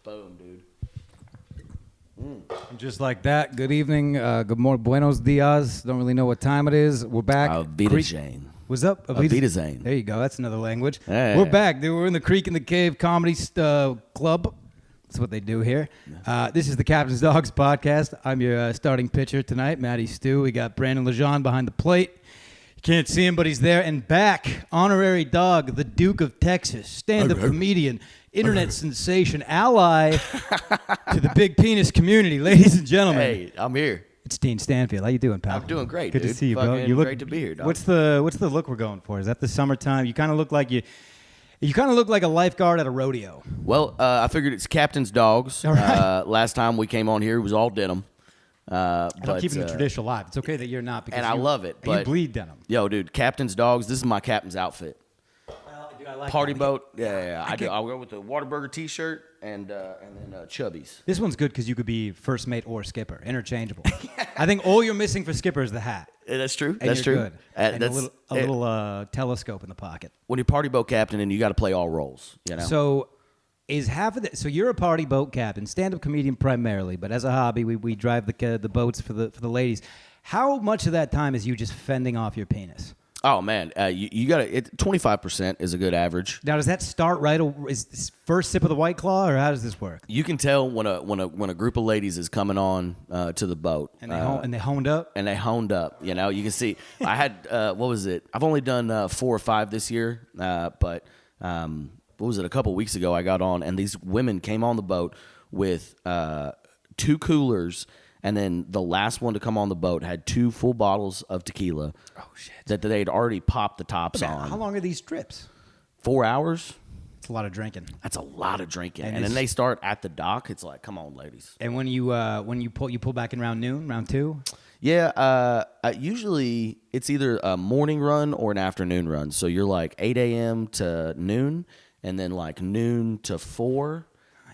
Boom, dude. Just like that. Good evening. Good morning. Buenos dias. Don't really know what time it is. We're back. Avita Jane. What's up? Avita Zane. There you go. That's another language. Yeah. We're back, dude. We're in the Creek in the Cave Comedy Club. That's what they do here. This is the Captain's Dogs podcast. I'm your starting pitcher tonight, Matty Stew. We got Brandon Lejean behind the plate. You can't see him, but he's there. And back, Honorary Dog, the Duke of Texas, stand-up comedian, internet sensation, ally to the big penis community, ladies and gentlemen. Hey, I'm here. It's Dean Stanfield. How you doing, pal? I'm doing great, Good dude. to see you, bro. Fucking You look great to be here, dog. What's the look we're going for? Is that the summertime? You kind of look like you kind of look like a lifeguard at a rodeo. Well, I figured it's Captain's Dogs. All right. Last time we came on here, it was all denim. I'm keeping the tradition alive. It's okay that you're not, because I love it. You But bleed denim. Yo, dude, Captain's Dogs. This is my captain's outfit. Well, dude, I like Party that. boat. Yeah. I do. I'll go with the Whataburger T-shirt and then Chubbies. This one's good because you could be first mate or skipper, interchangeable. I think all you're missing for skipper is the hat. Yeah, that's true. And That's you're true. good. And a little telescope in the pocket. When you're party boat captain, and you got to play all roles, you know. So, is half of so you're a party boat captain, stand-up comedian primarily, but as a hobby, we drive the boats for the ladies. How much of that time is you just fending off your penis? Oh man, you got to. 25% is a good average. Now, does that start right? Is this first sip of the White Claw, or how does this work? You can tell when a group of ladies is coming on to the boat, And they honed up. and they honed up. You know, you can see. I had what was it? I've only done 4 or 5 this year, but what was it? A couple weeks ago, I got on, and these women came on the boat with 2 coolers. And then the last one to come on the boat had 2 full bottles of tequila. Oh shit! That they'd already popped the tops on. How long are these trips? 4 hours. It's a lot of drinking. That's a lot of drinking. And And then they start at the dock. It's like, come on, ladies. And when you pull back in round noon, round 2. Yeah. Usually it's either a morning run or an afternoon run. So you're like 8 a.m. to noon, and then like noon to 4.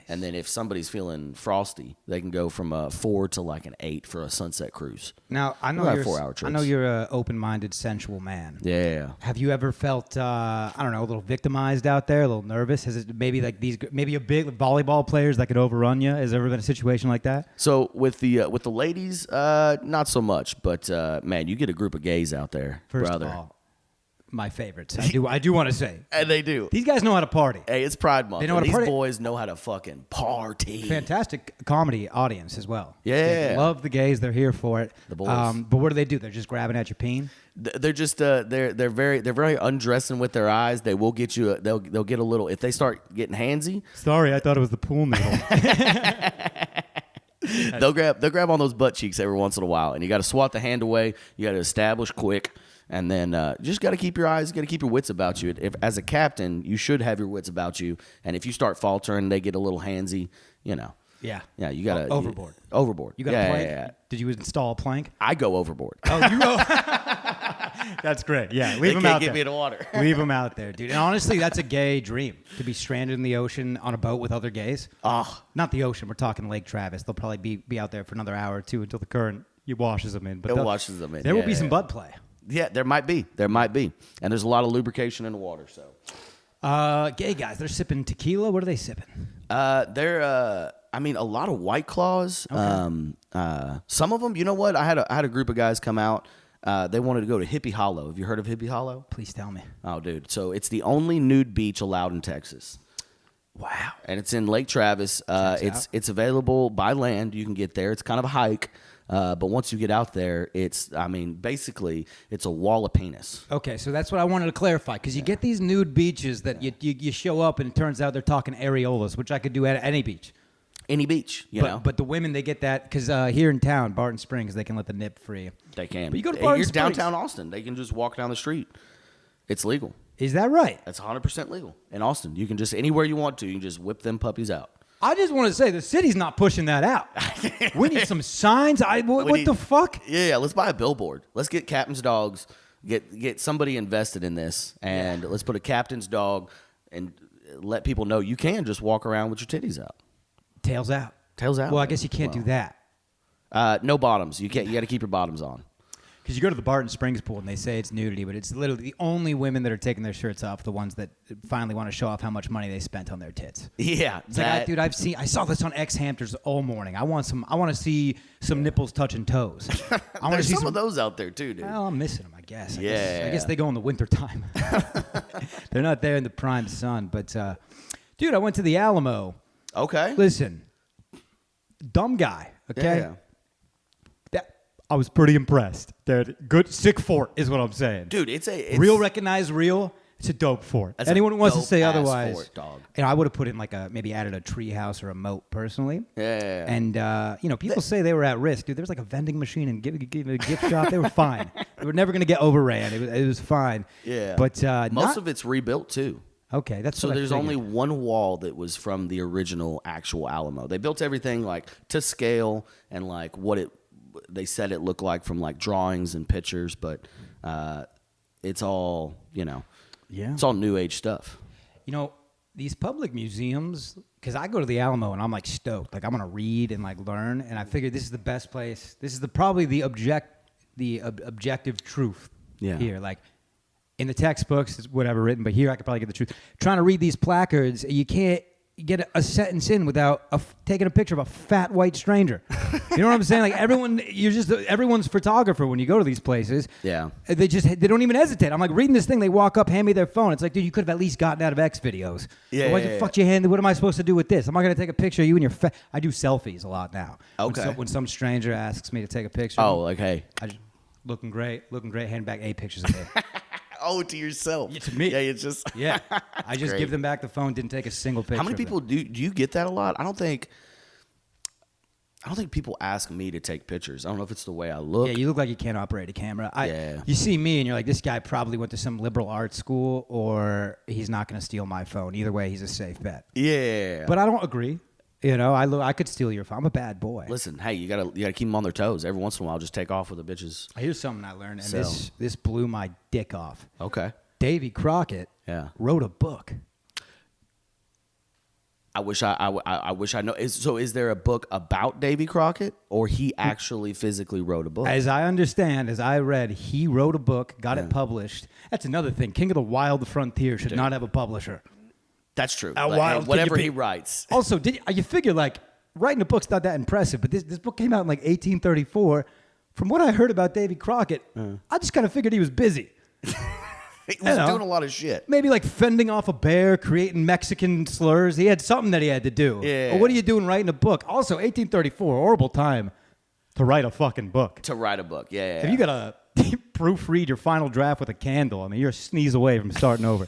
And then if somebody's feeling frosty, they can go from a 4 to like an 8 for a sunset cruise. Now I know We'll you're have 4-hour trips. I know you're an open-minded, sensual man. Yeah. Have you ever felt a little victimized out there, a little nervous? Has it maybe a big volleyball players that could overrun you? Has there ever been a situation like that? So with the ladies, not so much. But man, you get a group of gays out there, First brother. of all, my favorites. I do want to say And they do. these guys know how to party. Hey, it's Pride Month. They know how to These party. boys know how to fucking party. Fantastic comedy audience as well. Yeah. They love the gays. They're here for it. The boys. But what do? They're just grabbing at your peen. They're just they're very undressing with their eyes. They will get you. They'll get a little if they start getting handsy. Sorry, I thought it was the pool noodle. They'll grab on those butt cheeks every once in a while, and you got to swat the hand away. You got to establish quick, and then you just got to keep your eyes, got to keep your wits about you. If as a captain, you should have your wits about you, and if you start faltering, they get a little handsy. You know. Yeah. Yeah, you got to overboard. Overboard. You got a plank? Yeah. Did you install a plank? I go overboard. Oh, you go. That's great. Yeah, leave them can't out get there. me in the water. Leave them out there, dude. And honestly, that's a gay dream, to be stranded in the ocean on a boat with other gays. Oh, Not the ocean. We're talking Lake Travis. They'll probably be out there for another hour or two until the current washes them in. But it washes them in. There will Yeah, be some yeah. butt play. Yeah, there might be, and there's a lot of lubrication in the water. So, Gay guys, they're sipping tequila. What are they sipping? they're a lot of White Claws. Okay. Some of them, you know what? I had a group of guys come out. They wanted to go to Hippie Hollow. Have you heard of Hippie Hollow? Please tell me. Oh, dude. So it's the only nude beach allowed in Texas. Wow. And it's in Lake Travis. It's available by land. You can get there. It's kind of a hike. But once you get out there, basically, it's a wall of penis. Okay, so that's what I wanted to clarify, because you get these nude beaches that you show up and it turns out they're talking areolas, which I could do at any beach. Any beach, you know. But the women, they get that because here in town, Barton Springs, they can let the nip free. They can. But you go to Hey, Barton here's Springs. downtown Austin. They can just walk down the street. It's legal. Is that right? That's 100% legal in Austin. You can just anywhere you want to. You can just whip them puppies out. I just want to say the city's not pushing that out. We need some signs. What the fuck? Yeah. Let's buy a billboard. Let's get Captain's Dogs. Get somebody invested in this, and let's put a Captain's Dog and let people know you can just walk around with your titties out. Tails out. Tails out. Well, I guess you can't do that. No bottoms. You can't. You got to keep your bottoms on. Because you go to the Barton Springs pool and they say it's nudity, but it's literally the only women that are taking their shirts off, the ones that finally want to show off how much money they spent on their tits. Yeah, It's like, dude, I saw this on X Hamsters all morning. I want to see some nipples touching toes. I want to There's see some of those out there too, dude. Well, I'm missing them, I guess. I Yeah. guess they go in the wintertime. They're not there in the prime sun. But, dude, I went to the Alamo. Okay. Listen, dumb guy, okay? Yeah. I was pretty impressed. Dude, good, sick fort is what I'm saying. Dude, it's real recognized real. It's a dope fort. That's Anyone a who wants to say dope-ass otherwise, fort, dog. I would have put in maybe added a tree house or a moat personally. Yeah. And people say they were at risk, dude. There was like a vending machine and a gift shop. They were fine. They were never gonna get overran. It was fine. Yeah. But most of it's rebuilt too. Okay, that's So what I there's figured. only one wall that was from the original actual Alamo. They built everything like to scale and like what they said it looked like from like drawings and pictures, but it's all, Yeah. it's all new age stuff. These public museums, because I go to the Alamo and I'm like stoked. Like I'm gonna read and like learn, and I figured this is the best place. This is probably the objective truth Yeah. here. Like in the textbooks, it's whatever written, but here I could probably get the truth. Trying to read these placards, you can't get a sentence in without taking a picture of a fat white stranger. You know what I'm saying? Like everyone's photographer when you go to these places. Yeah. They don't even hesitate. I'm like reading this thing. They walk up, hand me their phone. It's like, dude, you could have at least gotten out of X videos. Yeah, Why'd you fuck your hand? What am I supposed to do with this? I'm not gonna take a picture of you and your I do selfies a lot now. Okay. When some stranger asks me to take a picture. Oh, like, hey. I just looking great, hand back 8 pictures of me. Oh, to yourself. Yeah, to me. Yeah, it's just. Yeah, I just great. give them back the phone. Didn't take a single picture. How many of it. people do you get that a lot? I don't think people ask me to take pictures. I don't know if it's the way I look. Yeah, you look like you can't operate a camera. Yeah. You see me and you're like, this guy probably went to some liberal arts school or he's not going to steal my phone. Either way, he's a safe bet. Yeah. But I don't agree. I could steal your phone. I'm a bad boy. Listen, hey, you gotta keep them on their toes. Every once in a while, just take off with the bitches. Here's something I learned, and So. this blew my dick off. Okay. Davy Crockett wrote a book. I wish I know. Is there a book about Davy Crockett, or he actually physically wrote a book? As I understand, as I read, he wrote a book, got it published. That's another thing. King of the Wild Frontier should not have a publisher. That's true. How Like, wild hey, whatever can he you be? writes. Also, you figure like writing a book's not that impressive, but this book came out in like 1834. From what I heard about Davy Crockett, I just kind of figured he was busy. He was doing a lot of shit. Maybe like fending off a bear, creating Mexican slurs. He had something that he had to do. Yeah. But what are you doing writing a book? Also, 1834, horrible time to write a fucking book. To write a book. Yeah. If you got to proofread your final draft with a candle, I mean, you're a sneeze away from starting over.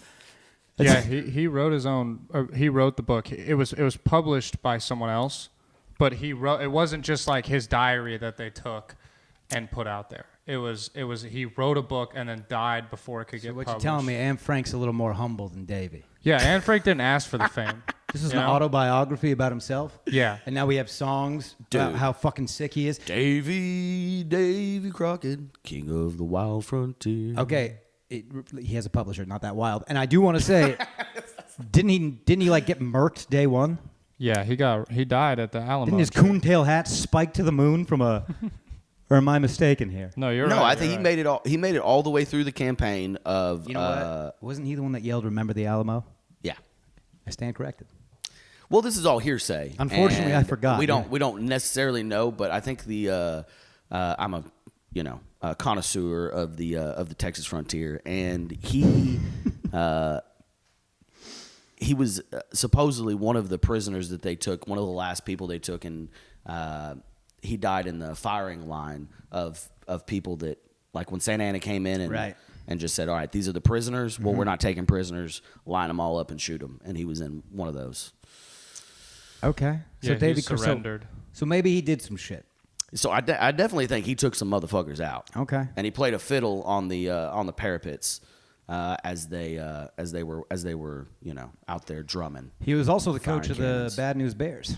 Yeah, he wrote his own. He wrote the book. It was published by someone else, but he wrote. It wasn't just like his diary that they took and put out there. It was he wrote a book and then died before it could get What published. you're telling me, Anne Frank's a little more humble than Davy. Yeah, Anne Frank didn't ask for the fame. This is You an know? autobiography about himself. Yeah. And now we have songs about Dude. how fucking sick he is. Davy Crockett, king of the wild frontier. Okay, he has a publisher, not that wild. And I do want to say, didn't he like get murked day one? Yeah, he died at the Alamo. Didn't his coontail hat spike to the moon from a? Or am I mistaken here? No, you're No, right. I think he made it all. He made it all the way through the campaign of. You know what? Wasn't he the one that yelled, "Remember the Alamo"? Yeah. I stand corrected. Well, this is all hearsay. Unfortunately, I and forgot, We don't yeah. we don't necessarily know, but I think I'm a connoisseur of the Texas frontier, and he he was supposedly one of the prisoners that they took, one of the last people they took, and he died in the firing line of people that, like when Santa Ana came in and Right. and just said, all right, these are the prisoners. Well, we're not taking prisoners. Line them all up and shoot them. And he was in one of those. Okay. Yeah, Davy he surrendered. So maybe he did some shit. So I definitely think he took some motherfuckers out. Okay. And he played a fiddle on the parapets as they were out there drumming. He was also the coach of Firing the cannons. Bad News Bears.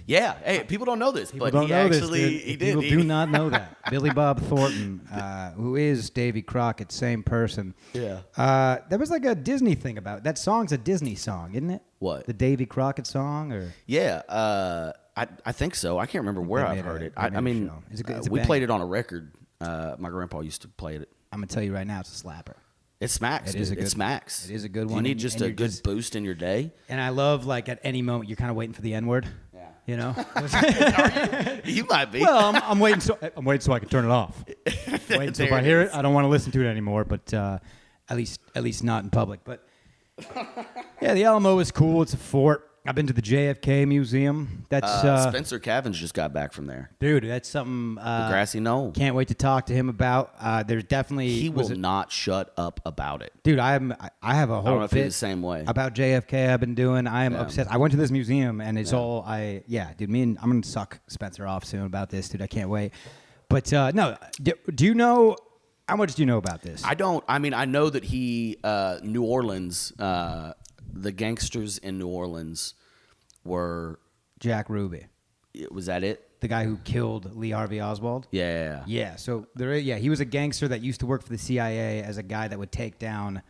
Yeah. Hey, people don't know this, People but don't he know actually this, dude. he did. People do not know that. Billy Bob Thornton, who is Davy Crockett, same person. Yeah. There was like a Disney thing about it. That song's a Disney song, isn't it? What? The Davy Crockett song, or Yeah. I think so. I can't remember where They I've made heard a- it. they I made a mean, show. It's a we banger. played it on a record My grandpa used to play it. I'm gonna tell you right now, it's a slapper. It smacks. It smacks. It is a good You one. need just a good boost in your day. And I love like at any moment you're kind of waiting for the N word. Yeah. You know. You might be. Well, I'm waiting so I can turn it off. Waiting so if I hear it, I don't want to listen to it anymore. But at least not in public. But yeah, the Alamo is cool. It's a fort. I've been to the JFK Museum. That's Spencer Cavins just got back from there. dude. That's something. The grassy knoll. Can't wait to talk to him about. There's definitely He will not shut up about it. Dude, I have a whole I don't know if he's bit the same way. about JFK I've been doing. I am obsessed. I went to this museum and it's all dude, I'm gonna suck Spencer off soon about this, dude. I can't wait. But no, do you know how much do you know about this? I don't. I mean, I know that he New Orleans, the gangsters in New Orleans were Jack Ruby, was that it? the guy who killed Lee Harvey Oswald. Yeah. Yeah, so he was a gangster that used to work for the CIA as a guy that would take down.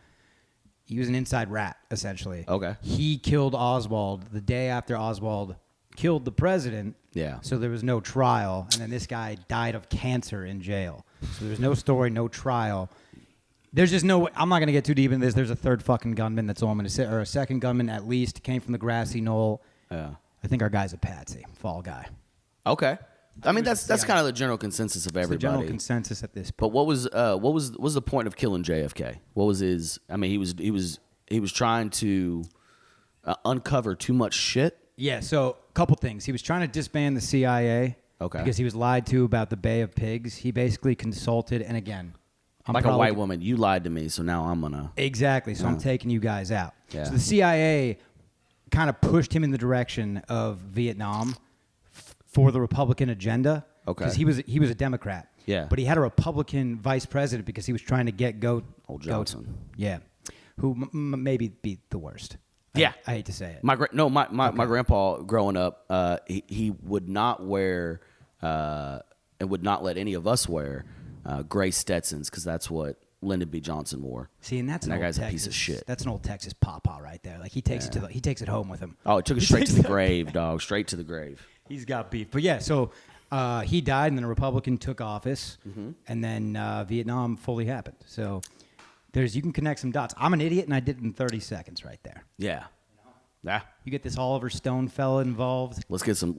He was an inside rat, essentially. Okay. He killed Oswald the day after Oswald killed the president. Yeah. So there was no trial, and then this guy died of cancer in jail. So there's no story, no trial. There's just no. I'm not gonna get too deep into this. There's a third fucking gunman. That's all I'm gonna say, or a second gunman at least. Came from the grassy knoll. Yeah. I think our guy's a patsy, fall guy. Okay. I mean, that's kind of the general consensus of It's everybody. the general consensus at this point. But what was the point of killing JFK? What was his? I mean, he was trying to uncover too much shit. Yeah, so a couple things. He was trying to disband the CIA. Okay. Because he was lied to about the Bay of Pigs. He basically consulted, and again, I'm Like probably, a white woman, you lied to me, so now I'm gonna. Exactly. So I'm taking you guys out. Yeah. So the CIA kind of pushed him in the direction of Vietnam for the Republican agenda. Okay. Because he was a Democrat. Yeah. But he had a Republican vice president because he was trying to get Old Johnson. Yeah. Who maybe be the worst. Yeah. I hate to say it. My grandpa growing up, he would not wear and would not let any of us wear gray Stetsons because that's what Lyndon B. Johnson wore. See, and that's And an that old guy's a Texas, piece of shit. That's an old Texas pawpaw right there. Like he takes it home with him. Oh, it took it straight to the grave, dog. Straight to the grave. He's got beef. But yeah, so he died, and then a Republican took office, Mm-hmm. and then Vietnam fully happened. So you can connect some dots. I'm an idiot, and I did it in 30 seconds right there. Yeah. Yeah. You get this Oliver Stone fella involved. Let's get some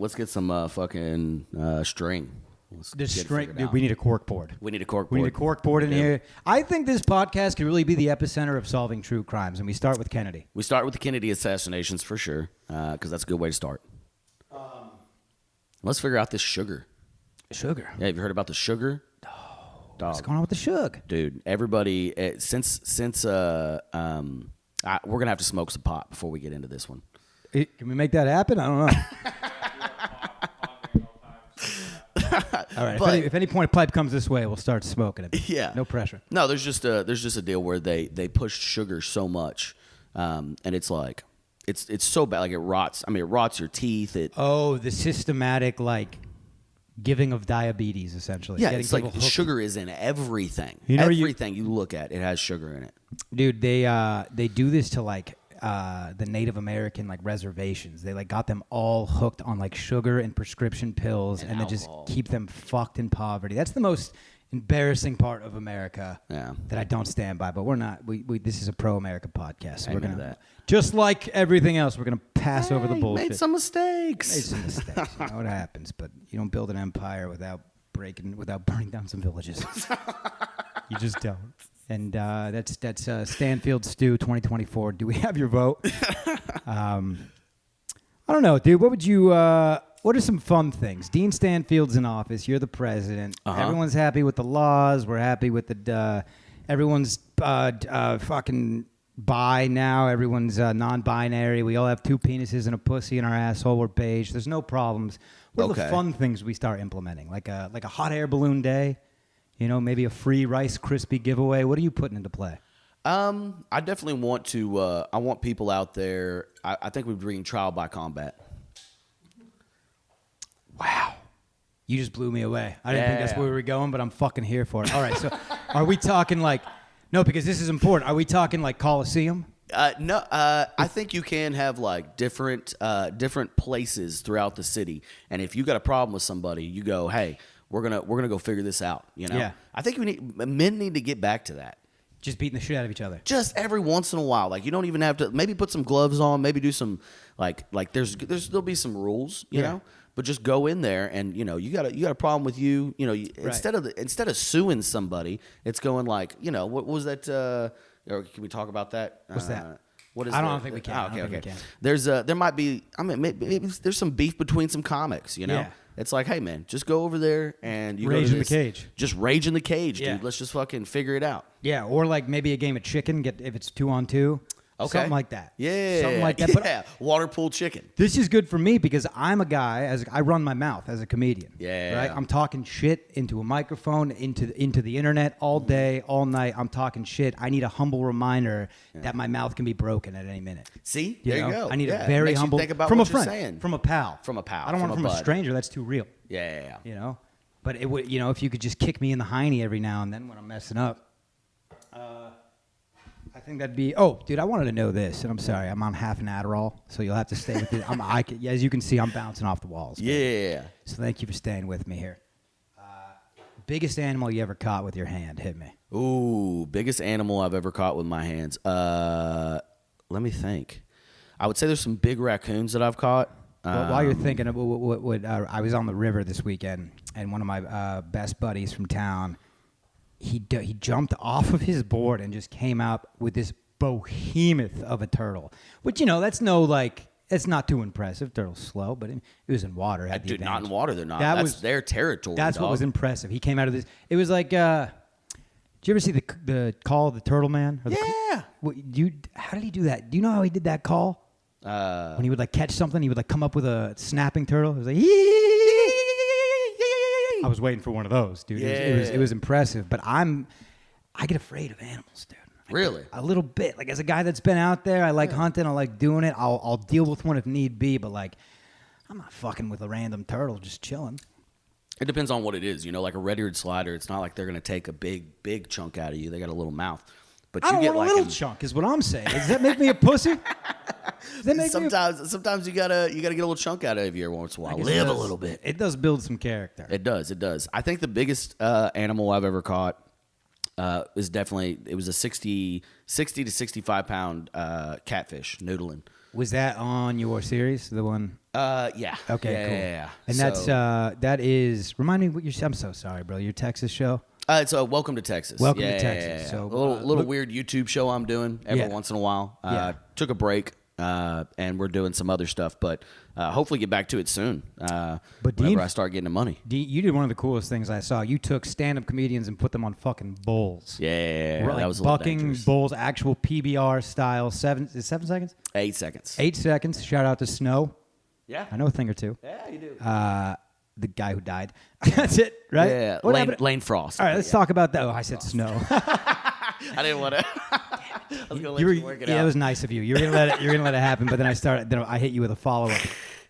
fucking string. Let's This get it string, figured dude, out. we need a cork board. We need a cork We board. need a cork board in Yeah. here. I think this podcast could really be the epicenter of solving true crimes, and we start with Kennedy. We start with the Kennedy assassinations for sure, because that's a good way to start. Let's figure out this sugar. Sugar. Yeah, have you heard about the sugar? What's going on with the sugar? Dude, everybody, we're gonna have to smoke some pot before we get into this one. Can we make that happen? I don't know. All right. But- If any point a pipe comes this way, we'll start smoking it. Yeah. No pressure. No, there's just a deal where they pushed sugar so much, and it's like it's so bad, like it rots. I mean, it rots your teeth. Oh, the systematic giving of diabetes, essentially. Yeah, Getting it's like people hooked. sugar is in everything. You know, everything you look at, it has sugar in it. Dude, they do this to the Native American reservations. They got them all hooked on sugar and prescription pills, and then just alcohol. keep them fucked in poverty. That's the most embarrassing part of America. Yeah. That I don't stand by. But we're not. We this is a pro-America podcast. So we're Amen to gonna that. just like everything else. We're gonna pass over the bullshit. Made some mistakes. Made some mistakes. You know what happens, but you don't build an empire without burning down some villages. You just don't. And that's Stanfield Stew 2024. Do we have your vote? I don't know, dude. What would you? What are some fun things? Dean Stanfield's in office. You're the president. Uh-huh. Everyone's happy with the laws. We're happy with the. Everyone's fucking bi now. Everyone's non-binary. We all have two penises and a pussy in our asshole. We're beige. There's no problems. What are the Okay. fun things we start implementing? Like a hot air balloon day. You know, maybe a free Rice Krispie giveaway. What are you putting into play? I definitely want to. I want people out there. I think we're bringing trial by combat. Wow. You just blew me away. I didn't think that's Yeah. where we were going, but I'm fucking here for it. All right, so are we talking no, because this is important. Are we talking Coliseum? No, I think you can have different places throughout the city, and if you got a problem with somebody, you go, hey, we're gonna go figure this out. You know. Yeah. I think men need to get back to that. Just beating the shit out of each other. Just every once in a while, like you don't even have to. Maybe put some gloves on. Maybe do some like there'll be some rules, you know. But just go in there and you got a problem with you, instead of suing somebody, it's going like what was that? Or can we talk about that? What's that? What is I don't think we can. Okay. There might be. I mean, maybe there's some beef between some comics. Yeah. It's like, hey man, just go over there and you Rage go to in the cage. Just rage in the cage, Yeah. dude. Let's just fucking figure it out. Yeah, or like maybe a game of chicken. If it's 2-on-2. Okay. Something like that. Yeah. Something like that. Yeah. But Water pool chicken. this is good for me because I'm a guy, I run my mouth as a comedian. Yeah. Right? I'm talking shit into a microphone, into the internet all day, all night. I'm talking shit. I need a humble reminder that my mouth can be broken at any minute. See? You there know? you go. I need Yeah. a very Makes humble you think about from what a you're friend, saying. from a pal. From a pal. I don't want it from from a a bud. stranger. That's too real. Yeah. You know? But it would, if you could just kick me in the hiney every now and then when I'm messing up. I think that'd be. Oh, dude, I wanted to know this, and I'm sorry, I'm on half an Adderall, so you'll have to stay with it. As you can see, I'm bouncing off the walls. Yeah. So thank you for staying with me here. Biggest animal you ever caught with your hand? Hit me. Ooh, biggest animal I've ever caught with my hands. Let me think. I would say there's some big raccoons that I've caught. Well, while you're thinking of what I was on the river this weekend, and one of my best buddies from town, he jumped off of his board and just came out with this behemoth of a turtle. Which that's it's not too impressive. Turtle's slow, but it was in water. Had the Dude, not in advantage. water. They're not. That That's was their territory. That's dog. what was impressive. He came out of this. It was like. Did you ever see the call of the Turtle Man? Or Yeah. How did he do that? Do you know how he did that call? When he would catch something, he would come up with a snapping turtle. It was like. I was waiting for one of those, dude. Yeah. It was impressive, but I get afraid of animals, dude. Really? A little bit. As a guy that's been out there, I like hunting. I like doing it. I'll deal with one if need be, but I'm not fucking with a random turtle just chilling. It depends on what it is. Like a red-eared slider, it's not like they're going to take a big chunk out of you. They got a little mouth. But I you don't get want a little chunk, is what I'm saying. Does that make me a pussy? Sometimes you gotta get a little chunk out of you every once in a while. Live a little bit. It does build some character. It does. I think the biggest animal I've ever caught is definitely it was a 60 to 65 pound catfish noodling. Was that on your series, the one? Yeah. Okay, cool. Yeah. And that is. Remind me what I'm so sorry, bro. Your Texas show. It's Welcome to Texas. Welcome to Texas. So, a little weird YouTube show I'm doing every once in a while. Took a break, and we're doing some other stuff, but hopefully get back to it soon. But whenever Dean, I start getting the money. You did one of the coolest things I saw. You took stand-up comedians and put them on fucking bowls. Yeah, That was a little bucking dangerous. bowls, actual PBR style. 7 seconds? 8 seconds. 8 seconds. Shout out to Snow. Yeah. I know a thing or two. Yeah, you do. The guy who died. That's it, right? Yeah, What Lane, happened? Lane Frost. All right, let's talk about that. Oh, I said Snow. I didn't want to. I was gonna let you work it out. It was nice of you. You're gonna let it happen, but then I hit you with a follow up.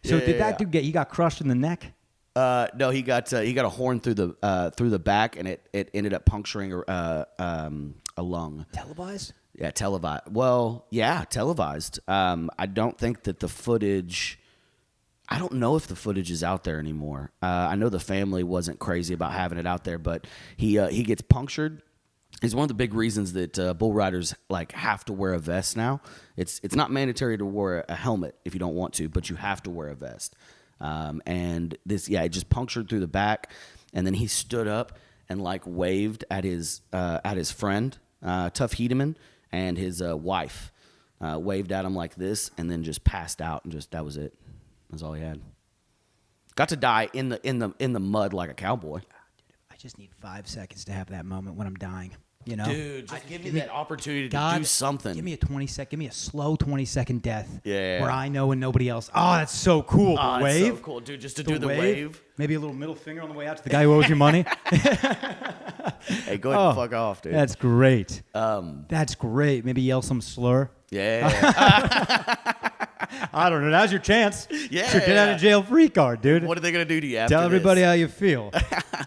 So did that dude he got crushed in the neck? No, he got a horn through the back, and it ended up puncturing a lung. Televised? Yeah, televised. Well, yeah, televised. I don't think that the footage. I don't know if the footage is out there anymore. I know the family wasn't crazy about having it out there, but he gets punctured. It's one of the big reasons that bull riders have to wear a vest now. It's not mandatory to wear a helmet if you don't want to, but you have to wear a vest. And this, it just punctured through the back, and then he stood up and waved at his friend, Tough Hedeman, and his wife. Waved at him like this, and then just passed out, and that was it. That's all he had. Got to die in the mud like a cowboy. I just need 5 seconds to have that moment when I'm dying. Dude, just give me that opportunity to do something. Give me a 20-second, give me a slow 20-second death. Yeah. Where I know and nobody else. Oh, that's so cool. The It's wave. so cool, dude. Just to do the wave. Maybe a little middle finger on the way out to the guy who owes you money. Hey, go ahead and fuck off, dude. That's great. That's great. Maybe yell some slur. Yeah. I don't know. Now's your chance. Yeah. It's your get out of jail free card, dude. What are they gonna do to you after Tell everybody this? how you feel.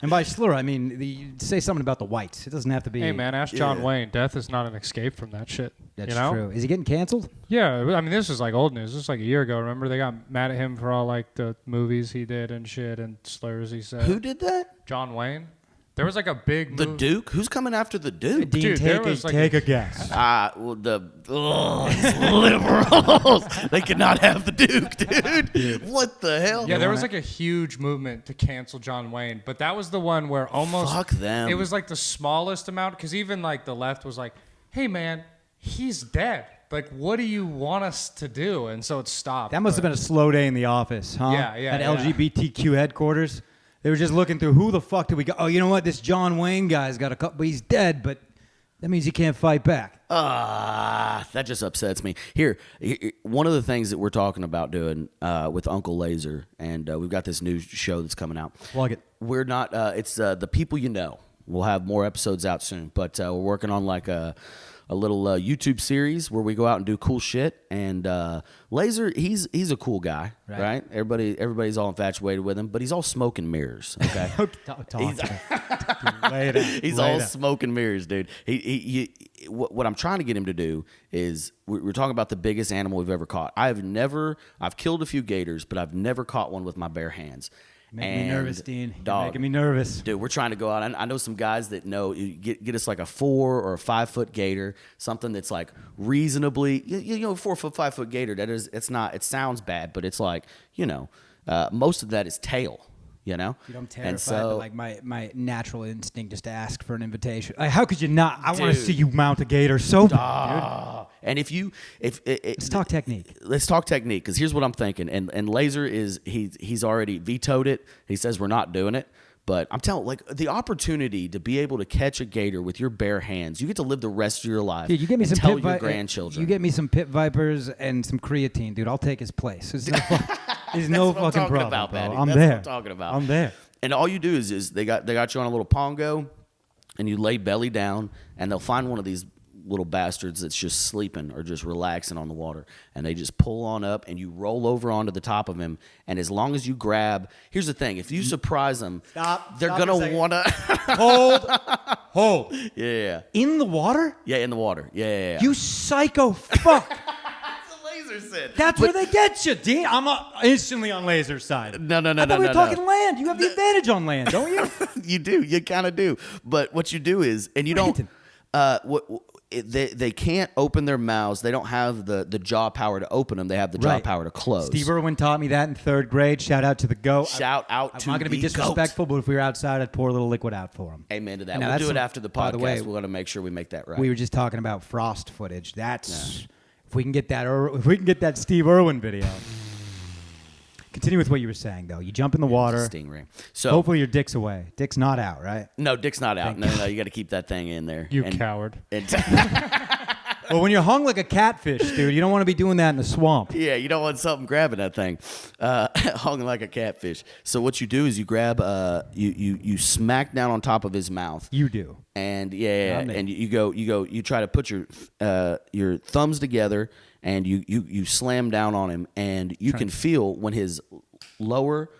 And by slur, I mean say something about the whites. It doesn't have to be. Hey man, ask John Wayne. Death is not an escape from that shit. That's you know? true. Is he getting canceled? Yeah, I mean, this is like old news. This is like a year ago. Remember, they got mad at him for all like the movies he did and shit and slurs he said. Who did that? John Wayne. There was like a big The move. Duke? Who's coming after the Duke? Dean, Dude, there take, was a, like take a guess. Well, these liberals. They could not have the Duke, dude. What the hell? Yeah, there was like a huge movement to cancel John Wayne, but that was the one where almost Fuck them. It was like the smallest amount because even like the left was like, "Hey, man, he's dead. Like, what do you want us to do?" And so it stopped. That must have been a slow day in the office, huh? Yeah, At yeah. LGBTQ headquarters. They were just looking through who the fuck did we go? Oh, you know what? This John Wayne guy's got a couple. He's dead, but that means he can't fight back. That just upsets me. Here, one of the things that we're talking about doing with Uncle Laser, and we've got this new show that's coming out. Plug it. We're not. It's The People You Know. We'll have more episodes out soon, but we're working on like a little YouTube series where we go out and do cool shit. And Laser, he's a cool guy, right? Everybody's all infatuated with him, but he's all smoke and mirrors. Okay, Talk to me. Lay it out. he's Lay all it out. smoke and mirrors, dude. What I'm trying to get him to do is we're talking about the biggest animal we've ever caught. I've killed a few gators, but I've never caught one with my bare hands. Making me nervous, Dean. You're Dog, making me nervous. dude, we're trying to go out. I know some guys that know you get us like a 4 or a 5 foot gator, something that's like reasonably, 4 foot, 5 foot gator. It's not. It sounds bad, but it's like most of that is tail. Dude, I'm terrified. And so, but like my natural instinct is to ask for an invitation. Like, how could you not? I want to Dude. see you mount a gator so bad, and if let's talk technique. Let's talk technique, because here's what I'm thinking. And Laser he's already vetoed it. He says we're not doing it. But I'm telling, like, the opportunity to be able to catch a gator with your bare hands, you get to live the rest of your life. Dude, you get me and some tell pit your grandchildren. You get me some pit vipers and some creatine, dude. I'll take his place. There's no That's what I'm fucking talking problem, about, bro. Maddie. I'm That's there. what I'm talking about. I'm there. And all you do is they got you on a little pongo, and you lay belly down, and they'll find one of these little bastards that's just sleeping or just relaxing on the water, and they just pull on up, and you roll over onto the top of him. And as long as you grab, here's the thing: if you surprise them, they're gonna wanna Hold. yeah, In the water? yeah, in the water, yeah. You psycho fuck. That's what Laser said. That's where they get you, Dean. I'm instantly on Laser's side. No. I thought we were talking land. You have the advantage on land, don't you? You do. You kind of do. But what you do is, and you don't. They can't open their mouths. They don't have the jaw power to open them. They have the jaw power to close. Steve Irwin taught me that in 3rd grade. Shout out to the GOAT. Shout out I'm to not going to be the disrespectful, but if we were outside, I'd pour a little liquid out for him. Amen to that. And now We'll that's do it some- after the by podcast. the way, We're going to make sure we make that right. We were just talking about frost footage. That's if we can get that Steve Irwin video. Continue with what you were saying, though. You jump in the water. Stingray. So Hopefully your dick's away. Dick's not out, right? no, Dick's not out. No. You got to keep that thing in there. You coward. Well, when you're hung like a catfish, dude, you don't want to be doing that in the swamp. Yeah, you don't want something grabbing that thing, hung like a catfish. So what you do is you grab, you smack down on top of his mouth. You do. And Not me. and you try to put your thumbs together, and you slam down on him, and you can feel when his lower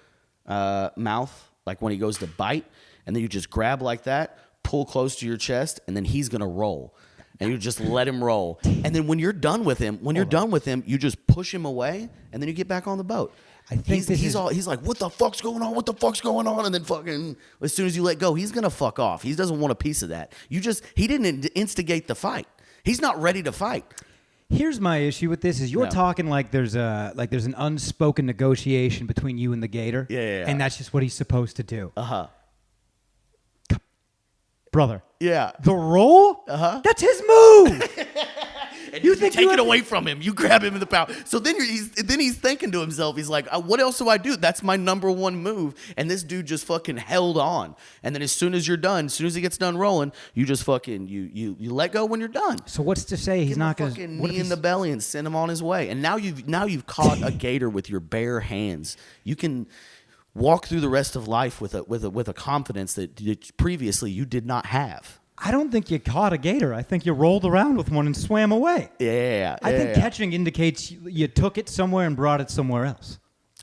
mouth, like when he goes to bite, and then you just grab like that, pull close to your chest, and then he's gonna roll. And you just let him roll. And then when you're done with him, you just push him away, and then you get back on the boat. I think he's like, what the fuck's going on? What the fuck's going on? And then fucking, as soon as you let go, he's gonna fuck off. He doesn't want a piece of that. He didn't instigate the fight. He's not ready to fight. Here's my issue with this: is you're talking like there's an unspoken negotiation between you and the gator, and that's just what he's supposed to do. Brother. Yeah. The roll? That's his move. And you take it away from him. You grab him in the power. So then he's thinking to himself, he's like, what else do I do? That's my number one move. And this dude just fucking held on. And then as soon as you're done, as soon as he gets done rolling, you just fucking you let go when you're done. So what's to say he's not going to fucking knee in the belly and send him on his way. And now you've caught a gator with your bare hands. You can walk through the rest of life with a confidence that previously you did not have. I don't think you caught a gator. I think you rolled around with one and swam away. Yeah. I think catching indicates you took it somewhere and brought it somewhere else.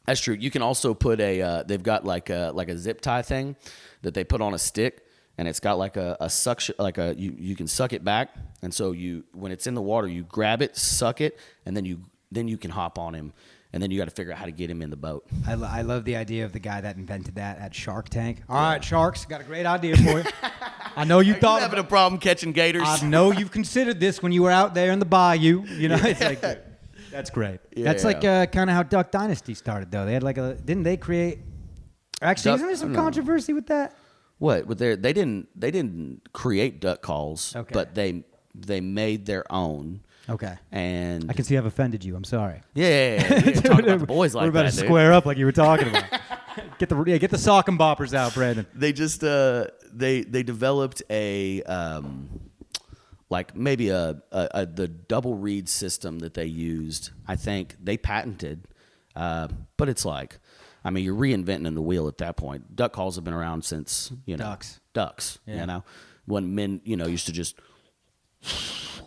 That's true. You can also put they've got like a zip tie thing that they put on a stick, and it's got like a suction, like you can suck it back, and so when it's in the water, you grab it, suck it, and then you can hop on him, and then you got to figure out how to get him in the boat. I love the idea of the guy that invented that at Shark Tank. All right, sharks, got a great idea for you. I know you thought having a problem catching gators. I know you've considered this when you were out there in the bayou. You know, it's like that's great. Yeah. That's like kind of how Duck Dynasty started, though. They had didn't they create? Actually, isn't there some controversy with that? What? But they didn't create duck calls, Okay. but they made their own. Okay. And I can see I've offended you. I'm sorry. yeah. We didn't talk about the boys like We're about that, to dude. square up like you were talking about. Get the sock and boppers out, Brandon. They just they developed a like maybe the double reed system that they used. I think they patented, but it's like, I mean, you're reinventing the wheel at that point. Duck calls have been around since ducks. Yeah. You know, when men used to just.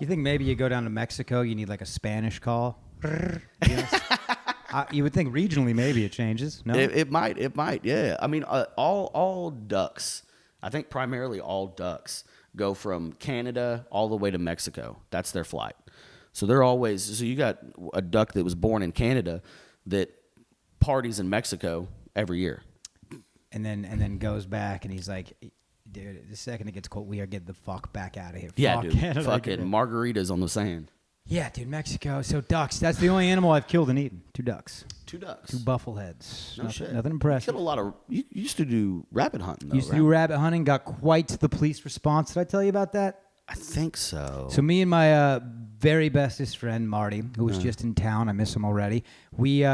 You think maybe you go down to Mexico, you need like a Spanish call? Yes. You would think regionally maybe it changes. No, It might. Yeah. I mean, all ducks. I think primarily all ducks go from Canada all the way to Mexico. That's their flight. So they're always. So you got a duck that was born in Canada that parties in Mexico every year. and then goes back and he's like, dude, the second it gets cold, we are getting the fuck back out of here. Yeah, fuck dude. Canada. Fucking margaritas on the sand. Yeah, dude, Mexico. So ducks. That's the only animal I've killed and eaten. 2 ducks. 2 ducks. 2 buffleheads. No shit. Nothing You impressive. killed a lot of. You used to do rabbit hunting, though, Used to right? do rabbit hunting. Got quite the police response. Did I tell you about that? I think so. So me and my very bestest friend Marty, who was just in town, I miss him already. We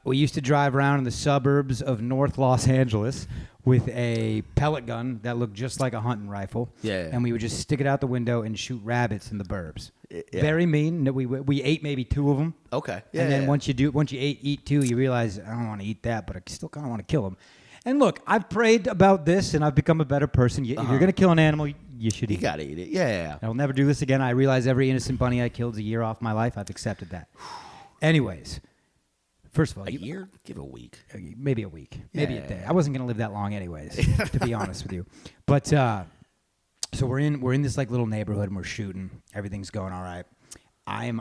used to drive around in the suburbs of North Los Angeles with a pellet gun that looked just like a hunting rifle. Yeah. And we would just stick it out the window and shoot rabbits in the burbs. Yeah. Very mean. We ate maybe 2 of them. Okay. Yeah. And then yeah. once you eat 2, you realize I don't want to eat that, but I still kind of want to kill them. And look, I've prayed about this, and I've become a better person. If you're going to kill an animal, you should eat You gotta eat it. Yeah. I'll never do this again. I realize every innocent bunny I killed is a year off my life. I've accepted that. Anyways, first of all, A year? Give it a week. maybe a week, maybe a Yeah. day. I wasn't gonna live that long anyways, to be honest with you. But so we're in this like little neighborhood and we're shooting. Everything's going all right. I'm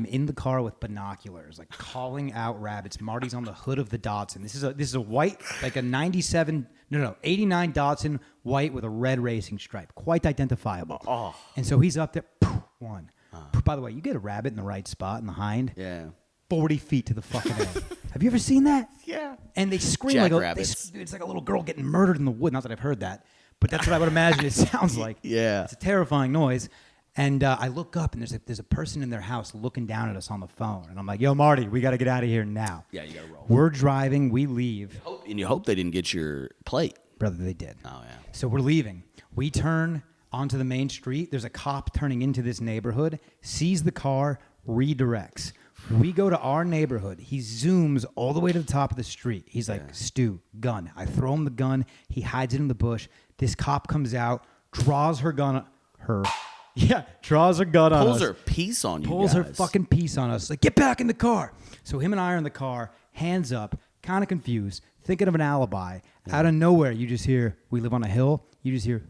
in the car with binoculars, like calling out rabbits. Marty's on the hood of the Datsun. This is a white, like a 89 Datsun, white with a red racing stripe, quite identifiable. Oh. And so he's up there, poof, one. Poof. By the way, you get a rabbit in the right spot in the hind, Yeah. 40 feet to the fucking end. Have you ever seen that? Yeah. And they scream Jackrabbits. it's like a little girl getting murdered in the wood. Not that I've heard that, but that's what I would imagine it sounds like. Yeah. It's a terrifying noise. And I look up, and there's a person in their house looking down at us on the phone. And I'm like, yo, Marty, we got to get out of here now. Yeah, you gotta roll. We're driving. We leave. And you hope they didn't get your plate. Brother, they did. Oh, yeah. So we're leaving. We turn onto the main street. There's a cop turning into this neighborhood, sees the car, redirects. We go to our neighborhood. He zooms all the way to the top of the street. He's like, Stu, gun. I throw him the gun. He hides it in the bush. This cop comes out, draws her gun. Draws her gun on us. Pulls her piece on you Pulls guys. her fucking piece on us. Like, get back in the car. So him and I are in the car, hands up, kind of confused, thinking of an alibi. Out of nowhere, you just hear, we live on a hill. You just hear,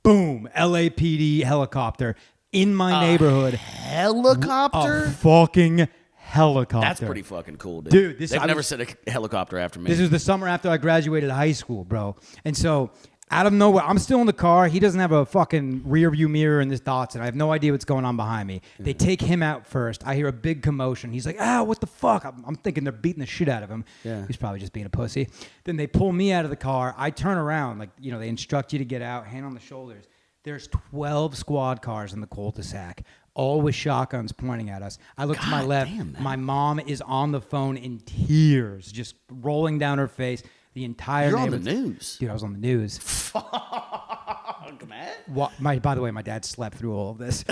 boom, LAPD helicopter in my neighborhood. Helicopter? A fucking helicopter. That's pretty fucking cool, dude. Dude, They've never sent a helicopter after me. This was the summer after I graduated high school, bro. And so, out of nowhere, I'm still in the car. He doesn't have a fucking rear view mirror in this Datsun. I have no idea what's going on behind me. They take him out first. I hear a big commotion. He's like, what the fuck? I'm thinking they're beating the shit out of him. Yeah. He's probably just being a pussy. Then they pull me out of the car. I turn around. Like, they instruct you to get out, hand on the shoulders. There's 12 squad cars in the cul-de-sac, all with shotguns pointing at us. I look to my left. damn, man. My mom is on the phone in tears, just rolling down her face. The entire You're on the neighborhood- news. Dude, I was on the news. Fuck, man. By the way, my dad slept through all of this.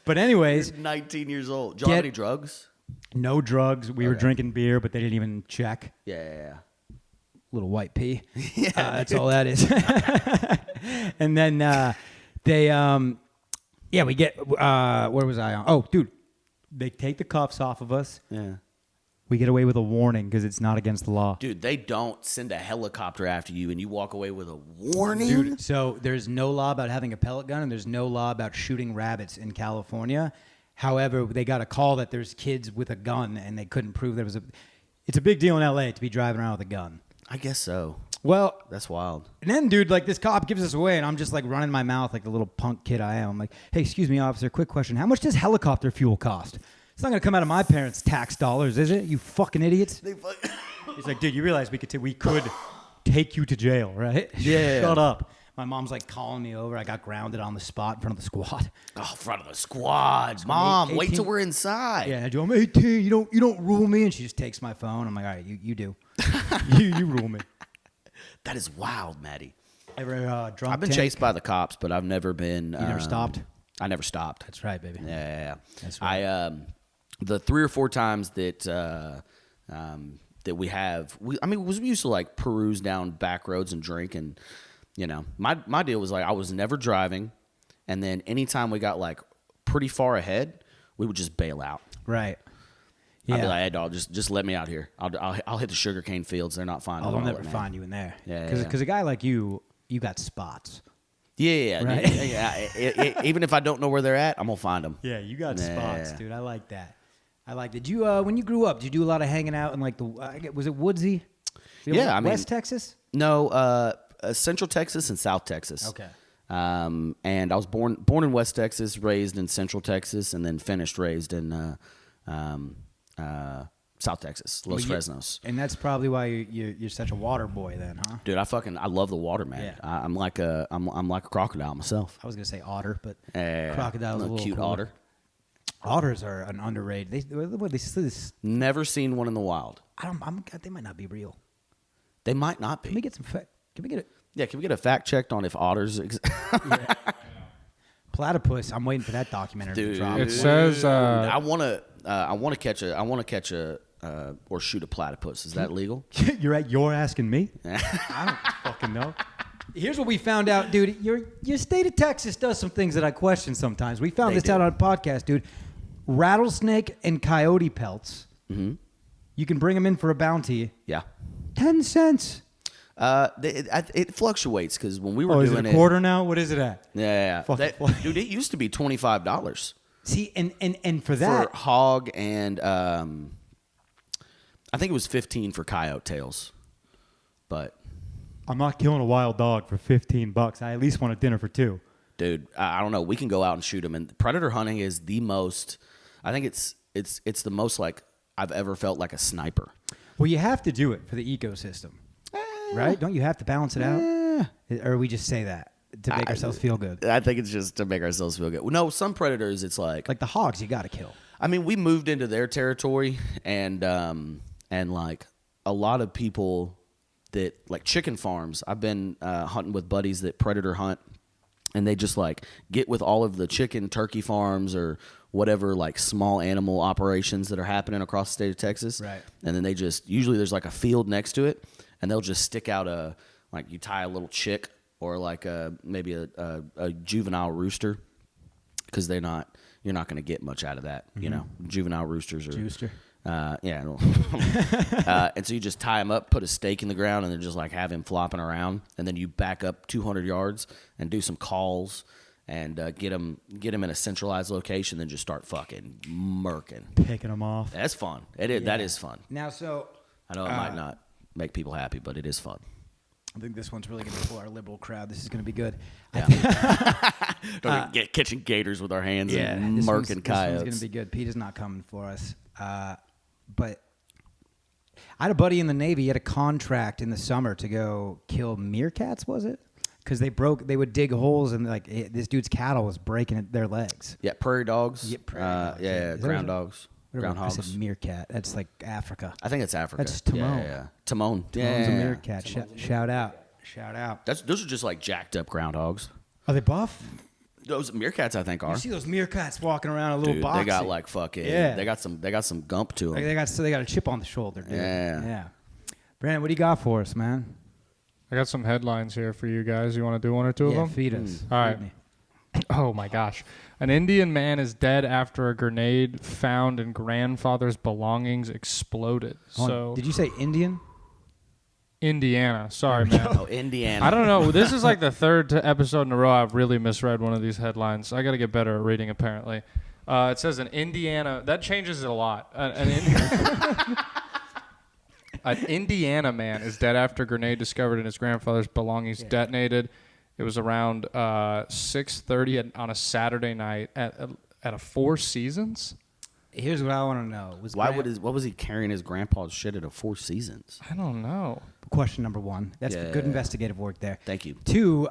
But anyways, 19 years old. Do you have any drugs? no drugs. We were drinking beer, but they didn't even check. Yeah. Little white pea. That's all that is. And then we get, where was I on? Oh, dude, they take the cuffs off of us. Yeah. we get away with a warning because it's not against the law. Dude, they don't send a helicopter after you and you walk away with a warning. Dude, so there's no law about having a pellet gun, and there's no law about shooting rabbits in California. However, they got a call that there's kids with a gun, and they couldn't prove there was a. It's a big deal in L.A. to be driving around with a gun. I guess so. Well, That's wild. and then, dude, like this cop gives us away, and I'm just like running my mouth like the little punk kid I am. I'm like, hey, excuse me, officer, quick question. How much does helicopter fuel cost? It's not going to come out of my parents' tax dollars, is it? You fucking idiots. He's like, dude, you realize we could take you to jail, right? Yeah. Shut up. My mom's like calling me over. I got grounded on the spot in front of the squad. Oh, in front of the squad. Mom, wait 18. till we're inside. Yeah, I'm 18. You don't rule me. And she just takes my phone. I'm like, all right, you do. you rule me. That is wild, Maddie. Ever drunk I've been tank? chased by the cops, but I've never been. You never stopped? I never stopped. That's right, baby. Yeah. That's right. The 3 or 4 times that we have, we used to like peruse down back roads and drink, and you know, my deal was like I was never driving, and then anytime we got like pretty far ahead, we would just bail out. Right. Yeah. I'd be like, hey dog, just let me out here. I'll hit the sugarcane fields. They're not finding. Oh, they'll never find you in there. Yeah. Because a guy like you got spots. Yeah. Right? Yeah. Even if I don't know where they're at, I'm gonna find them. Yeah, you got spots, Yeah. dude. I like that. Did you when you grew up? Did you do a lot of hanging out in like was it woodsy? Yeah, I mean- West Texas. No, Central Texas and South Texas. Okay. And I was born in West Texas, raised in Central Texas, and then raised in South Texas, Los Fresnos. And that's probably why you're such a water boy, then, huh? Dude, I love the water, man. Yeah. I'm like a crocodile myself. I was gonna say otter, but Yeah, crocodile's a little cute cooler. otter. Otters are an underrated. They Never seen one in the wild. they might not be real. They might not be. Can we get some fact? Can we get it? Yeah, can we get a fact checked on if otters Platypus. I'm waiting for that documentary to Dude. drop. It says I want to catch a or shoot a platypus. Is that legal? You're asking me? I don't fucking know. Here's what we found out, dude. Your state of Texas does some things that I question sometimes. We found They this do. out on a podcast, dude. Rattlesnake and coyote pelts. Mm-hmm. You can bring them in for a bounty. Yeah. 10 cents. It fluctuates because when we were Oh, is doing it a quarter now? What is it at? Yeah. Fucking Dude, it used to be $25 See, and for that, for hog and I think it was 15 for coyote tails. But I'm not killing a wild dog for $15. I at least want a dinner for 2. dude, I don't know. We can go out and shoot them. And predator hunting is the most. I think it's the most like I've ever felt like a sniper. Well, you have to do it for the ecosystem, right? Don't you have to balance it out? Or we just say that to make ourselves feel good? I think it's just to make ourselves feel good. No, some predators, it's like Like the hogs, you got to kill. I mean, we moved into their territory, and like a lot of people that like chicken farms. I've been hunting with buddies that predator hunt, and they just like get with all of the chicken turkey farms or whatever like small animal operations that are happening across the state of Texas. Right. And then they just usually there's like a field next to it, and they'll just stick out you tie a little chick or like maybe a juvenile rooster, because you're not going to get much out of that. You know, juvenile roosters are Rooster. yeah. And so you just tie him up, put a stake in the ground, and then just like have him flopping around, and then you back up 200 yards and do some calls and get him in a centralized location, then just start fucking murking. Picking them off. That's fun. It is. That is fun. Now, so I know it might not make people happy, but it is fun. I think this one's really going to pull our liberal crowd. This is going to be good. Catching gators with our hands and this one's murking going coyotes. to be good. Pete is not coming for us. But I had a buddy in the Navy. He had a contract in the summer to go kill meerkats, was it? Because they would dig holes, and like this dude's cattle was breaking their legs. Yeah, prairie dogs. Yeah, prairie dogs, yeah. Yeah, Is that ground what- dogs. Whatever, I Groundhogs. said meerkat. That's like Africa. I think it's Africa. That's Timon. Yeah. Timon. Timon's a Yeah. meerkat. Shout out. Shout out. Those are just like jacked up groundhogs. Are they buff? Those meerkats, I think, are. You see those meerkats walking around a little Dude, box. they got like fucking. Yeah. They got some gump to them. They got a chip on the shoulder, dude. Yeah. Yeah. Brandon, what do you got for us, man? I got some headlines here for you guys. You want to do one or two of them? Feed us. All right. Feed me. Oh my gosh. An Indian man is dead after a grenade found in grandfather's belongings exploded. So Did you say Indian? Indiana. Sorry, man. Oh, Indiana. I don't know. This is like the third episode in a row I've really misread one of these headlines. I got to get better at reading, apparently. It says an Indiana. That changes it a lot. An Indiana man is dead after a grenade discovered in his grandfather's belongings detonated. It was around 6:30 on a Saturday night at a Four Seasons. Here's what I want to know. What was he carrying his grandpa's shit at a Four Seasons? I don't know. Question number one. That's good investigative work there. Thank you. Two,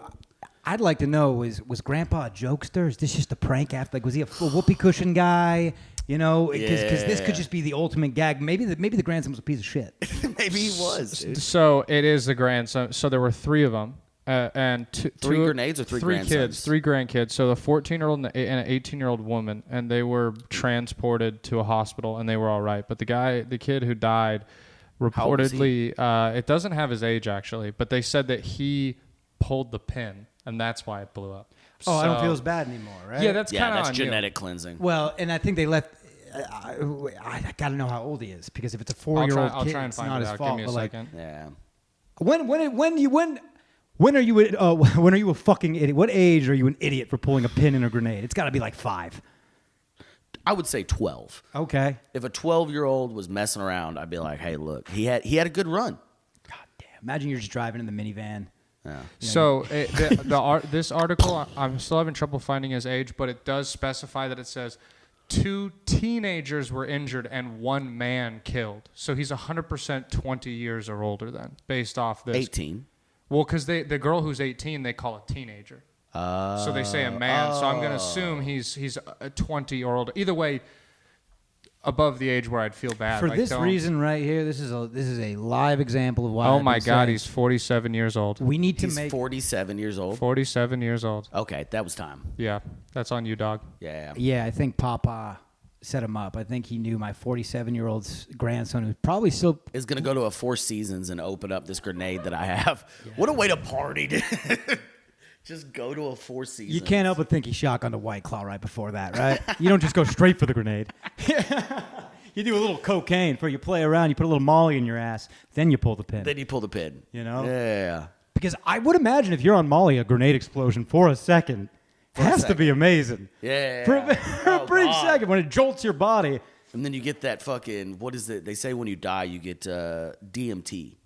I'd like to know, was Grandpa a jokester? Is this just a prank after? Like, was he a whoopee cushion guy? You know, because this could just be the ultimate gag. Maybe the grandson was a piece of shit. Maybe he was. Dude. So it is the grandson. So there were three of them. And three grenades or three grandsons? Kids, three grandkids. So the 14-year-old and an 18-year-old woman, and they were transported to a hospital, and they were all right. But the kid who died, reportedly, it doesn't have his age actually, but they said that he pulled the pin, and that's why it blew up. Oh, I don't feel as bad anymore, right? Yeah, that's kind of that's genetic cleansing. Well, and I think they left. I got to know how old he is, because if it's a 4-year-old I'll kid, try and it's find not it his out. fault. Give me a second. Yeah. When are you a fucking idiot? What age are you an idiot for pulling a pin in a grenade? It's got to be like 5. I would say 12. Okay. If a 12-year-old was messing around, I'd be like, hey, look, he had a good run. God damn. Imagine you're just driving in the minivan. Yeah. So this article, I'm still having trouble finding his age, but it does specify that it says 2 teenagers were injured and 1 man killed. So he's 100% 20 years or older then, based off this. 18. Well, because the girl who's 18, they call a teenager. So they say a man. So I'm going to assume he's a 20 or older. Either way, above the age where I'd feel bad. For this reason right here, this is a live example of why. Oh my God, he's 47 years old. We need to He's make 47 years old. 47 years old. Okay, that was time. Yeah, that's on you, dog. Yeah. Yeah, I think Papa set him up. I think he knew my 47-year-old's grandson, who's probably still Is going to go to a Four Seasons and open up this grenade that I have. Yeah. What a way to party, dude. Just go to a Four Seasons. You can't help but think he shotgunned a White Claw right before that, right? You don't just go straight for the grenade. You do a little cocaine before you play around. You put a little Molly in your ass. Then you pull the pin. Then you pull the pin. You know? Yeah. Because I would imagine if you're on Molly, a grenade explosion for a second has to be amazing. Yeah. For a brief second, when it jolts your body. And then you get that fucking, what is it? They say when you die, you get DMT.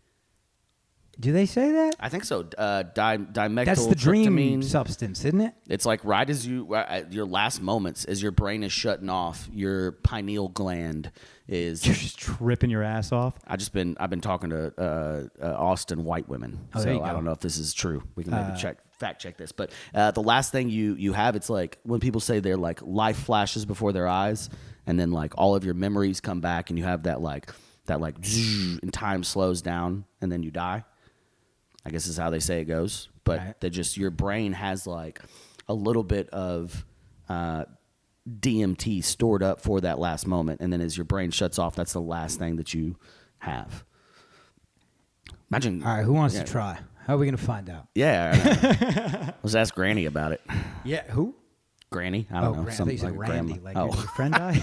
Do they say that? I think so. Dimethyltryptamine. That's the dream substance, isn't it? It's like right as your last moments, as your brain is shutting off, your pineal gland is. You're just tripping your ass off. I've been talking to Austin white women, so I don't know if this is true. We can maybe fact check this, but the last thing you have, it's like when people say they're like life flashes before their eyes, and then like all of your memories come back, and you have that like and time slows down, and then you die. I guess is how they say it goes, but right. Your brain has like a little bit of DMT stored up for that last moment, and then as your brain shuts off, that's the last thing that you have. Imagine. All right, who wants to try? How are we gonna find out? Yeah, let's ask Granny about it. Yeah, who? Granny, I don't know. Something like Randy, like your friend died.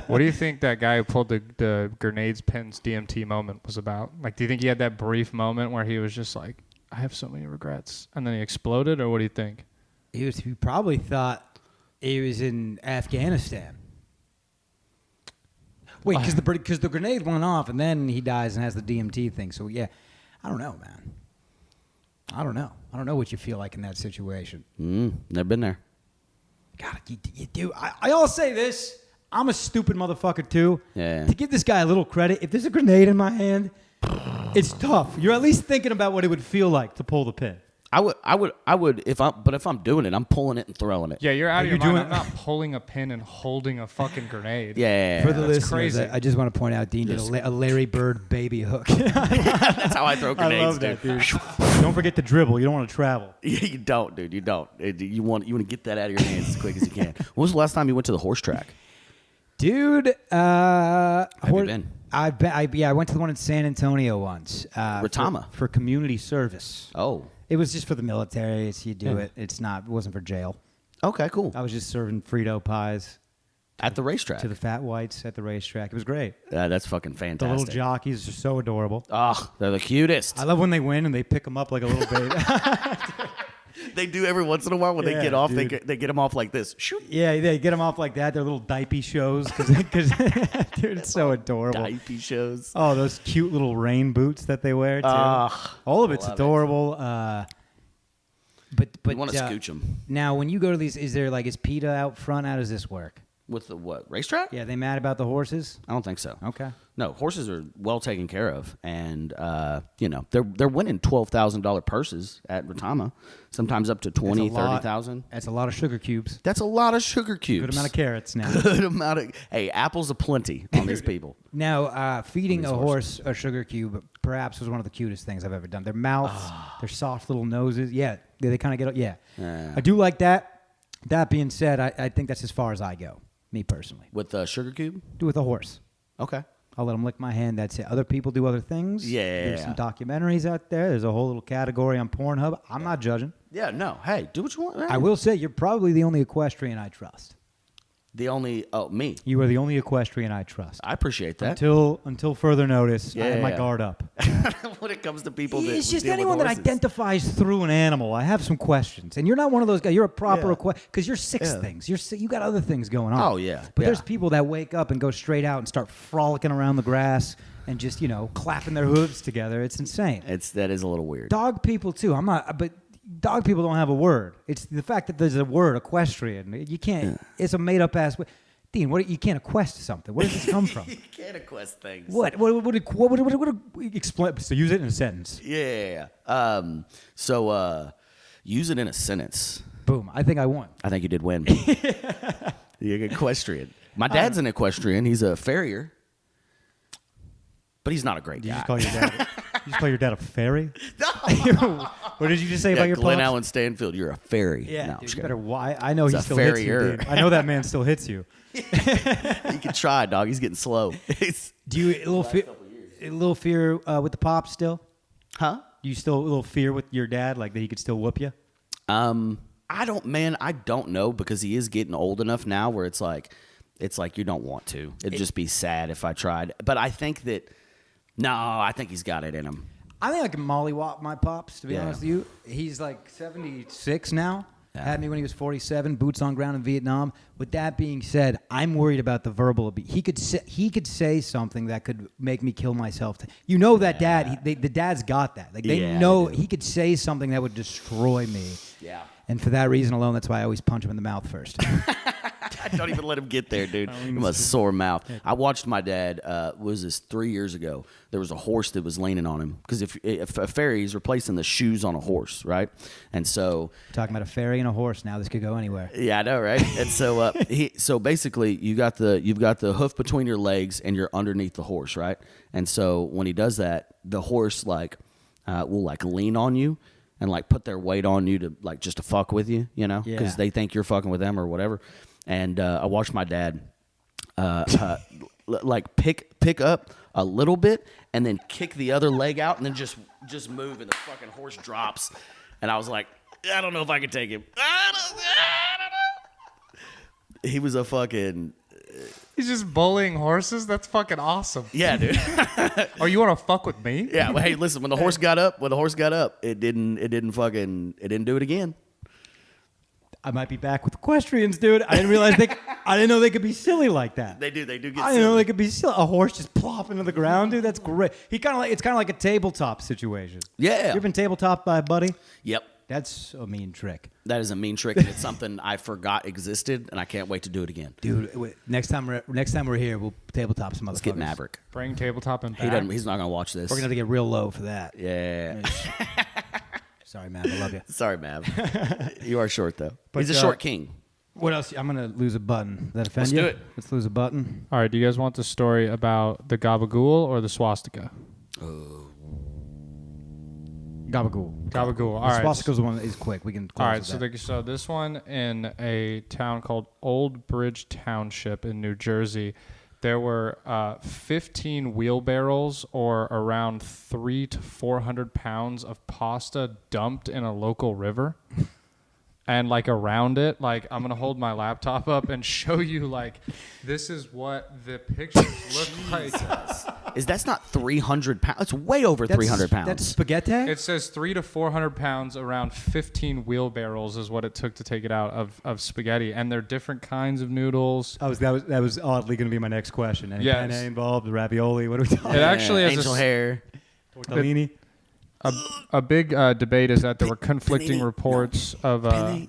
What do you think that guy who pulled the grenades, pins, DMT moment was about? Like, do you think he had that brief moment where he was just like, I have so many regrets, and then he exploded, or what do you think? He probably thought he was in Afghanistan. Wait, because the grenade went off, and then he dies and has the DMT thing. So yeah, I don't know, man. I don't know what you feel like in that situation. Never been there. God, you do. I'll say this. I'm a stupid motherfucker, too. Yeah. To give this guy a little credit, if there's a grenade in my hand, it's tough. You're at least thinking about what it would feel like to pull the pin. I would if I'm doing it, I'm pulling it and throwing it. Yeah, you're out of your mind. I'm not pulling a pin and holding a fucking grenade. Yeah. For the listeners, crazy. I just want to point out, Dean did a Larry Bird baby hook. That's how I throw grenades. I love that, dude. Don't forget to dribble. You don't want to travel. Yeah, you don't, dude. You don't. You want to get that out of your hands as quick as you can. When was the last time you went to the horse track? Dude, have you been? I went to the one in San Antonio once. Retama. For community service. Oh. It was just for the military. So you do it. It wasn't for jail. Okay, cool. I was just serving Frito pies At the racetrack. to the fat whites at the racetrack. It was great. That's fucking The fantastic. little jockeys are so adorable. Oh, they're the cutest. I love when they win and they pick them up like a little baby. They do every once in a while when they Yeah, get off. They dude. get them off like this. Shoot. Yeah, they get them off like that. They're little diaper shows because dude, it's so adorable. Diaper shows. Oh, those cute little rain boots that they wear too. Ah, All of it's love it. adorable. But You want to scooch them now. When you go to these, is PETA out front? How does this work? with the what racetrack? Yeah, they mad about the horses? I don't think so. Okay. No, horses are well taken care of, and they're winning $12,000 purses at Retama, sometimes up to 20, That's a lot. 30,000. That's a lot of sugar cubes. That's a lot of sugar cubes. Good amount of carrots now. Good amount of apples aplenty on these people. Now, feeding These a horse a sugar cube perhaps was one of the cutest things I've ever done. Their mouths, their soft little noses. Yeah, they kind of get. Yeah, Yeah. I do like that. That being said, I think that's as far as I go. Me personally, With the sugar cube? do with a horse. Okay. I'll let them lick my hand. That's it. Other people do other things. Yeah. There's some documentaries out there. There's a whole little category on Pornhub. I'm not judging. Yeah, no. Hey, do what you want. I will say you're probably the only equestrian I trust. Me. You are the only equestrian I trust. I appreciate that. Until further notice, I have my Yeah. guard up. When it comes to people that It's just deal with anyone that horses. identifies through an animal. I have some questions, and you're not one of those guys. You're a proper Yeah. because you're six Yeah. things. You got other things going on. Oh, yeah. But Yeah. there's people that wake up and go straight out and start frolicking around the grass and just clapping their hooves together. It's insane. That is a little weird. Dog people too. I'm not, but dog people don't have a word. It's the fact that there's a word, equestrian. You can't. It's a made up ass. Dean, you can't equest something. Where does this come from? You can't equest things. What explain? So use it in a sentence. Yeah. Use it in a sentence. Boom. I think I won. I think you did win. You're an equestrian. My dad's an equestrian. He's a farrier. But he's not a great Did you guy. just call your dad? You just call your dad a fairy? What did you just say Yeah, about your Glenn pops? Allen Stanfield, you're a fairy. Yeah, No, dude, just you kidding. better. Why? I know He's he a still hits you. farrier. Dude. I know that man still hits you. You can try, dog. He's getting slow. Do you a little fear with the pops still? Huh? Do you still a little fear with your dad, like that he could still whoop you? I don't know because he is getting old enough now where it's like you don't want to. It'd just be sad if I tried. But I think I think he's got it in him. I think I can mollywop my pops, to be Yeah. honest with you. He's like 76 now. Yeah. Had me when he was 47, boots on ground in Vietnam. With that being said, I'm worried about the verbal abuse. He could say something that could make me kill myself. You know that dad, the dad's got that. Like they Yeah, know they do. he could say something that would destroy me. Yeah. And for that reason alone, that's why I always punch him in the mouth first. Don't even let him get there, dude. He has a sore mouth. I watched my dad. Was this 3 years ago? There was a horse that was leaning on him because if a farrier is replacing the shoes on a horse, right? And so Talking about a fairy and a horse. Now this could go anywhere. yeah, I know, right? And so basically you've got the hoof between your legs and you're underneath the horse, right? And so when he does that, the horse will lean on you and put their weight on you to just to fuck with you, because Yeah. they think you're fucking with them or whatever. And I watched my dad pick up a little bit and then kick the other leg out and then just move and the fucking horse drops. And I was like, I don't know if I can take him. I don't know. He was a fucking He's just bullying horses. That's fucking awesome. yeah, dude. Oh, you want to fuck with me? Yeah, well, hey, listen. When the horse got up, it didn't do it again. I might be back with equestrians, dude. I didn't realize I didn't know they could be silly like that. They do get. I didn't know they could be silly. A horse just plop into the ground, dude. That's great. It's kind of like a tabletop situation. Yeah. You ever been tabletop by a buddy? Yep. That's a mean trick, That is a mean trick, and it's something I forgot existed, and I can't wait to do it again. dude. Next time we're here, we'll tabletop some motherfuckers. Let's get Maverick. Bring tabletop and He back. doesn't. He's not gonna watch this. We're gonna have to get real low for that. Yeah. Sorry, man. I love you. Sorry, Mav. You are short though. But, He's a short king. What else? I'm gonna lose a button. That offend Let's you? do it. Let's lose a button. All right, do you guys want the story about the gabagool or the swastika? Gabagool. Gabagool. All The right. swastika's the one that is quick. We can close All right, with that. so this one in a town called Old Bridge Township in New Jersey, there were 15 wheelbarrows or around 300 to 400 pounds of pasta dumped in a local river. And like around it, like I'm gonna hold my laptop up and show you like this is what the pictures look like. That's not 300 pounds? It's way over 300 pounds. That's spaghetti? It says 300 to 400 pounds, around 15 wheelbarrows is what it took to take it out of spaghetti, and they're different kinds of noodles. That was oddly going to be my next question. Any Yes. penne involved? Ravioli? What are we talking? It actually has angel hair. Tortellini? a big debate is that there were conflicting reports of Penne.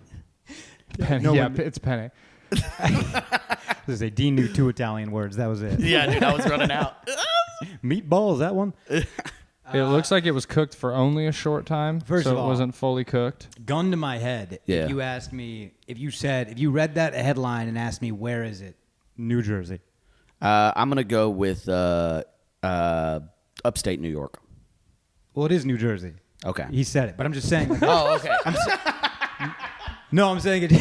penne. No Yeah, one- it's penne. This is Dean knew 2 Italian words. That was it. Yeah, dude, I was running out. Meatballs, that one? It looks like it was cooked for only a short time, First so of all- it wasn't fully cooked. Gun to my head. Yeah. If you asked me, if you read that headline and asked me, where is it? New Jersey. I'm going to go with upstate New York. Well, it is New Jersey. Okay. He said it, but I'm just saying. Like, Oh, okay. no, I'm saying it.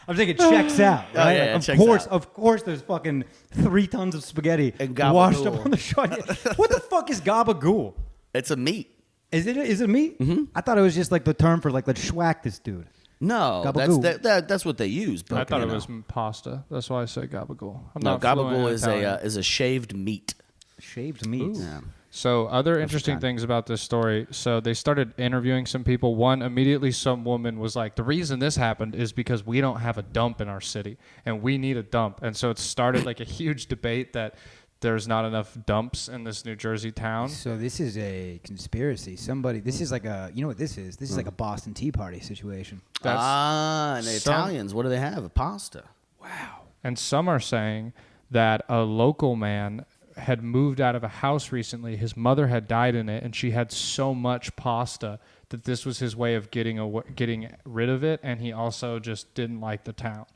I'm saying it checks out, Oh, right? yeah, it Like, checks out. of course, there's fucking 3 tons of spaghetti And washed gabagool. up on the shot. What the fuck is gabagool? It's a meat. Is it meat? Mm-hmm. I thought it was just like the term for like, let's schwack this dude. No, Gabagool. that's what they use. But, I thought you it know. was pasta. That's why I said gabagool. I'm No, not fluent gabagool in is Italian. a shaved meat. Shaved meat. Yeah. So other interesting kind. things about this story. So they started interviewing some people. One, immediately some woman was like, the reason this happened is because we don't have a dump in our city and we need a dump. And so it started like a huge debate that there's not enough dumps in this New Jersey town. So this is a conspiracy. This is like a, you know what this is? This is like a Boston Tea Party situation. And the some- Italians, what do they have? A pasta. Wow. And some are saying that a local man had moved out of a house recently. His mother had died in it, and she had so much pasta that this was his way of getting rid of it, and he also just didn't like the town.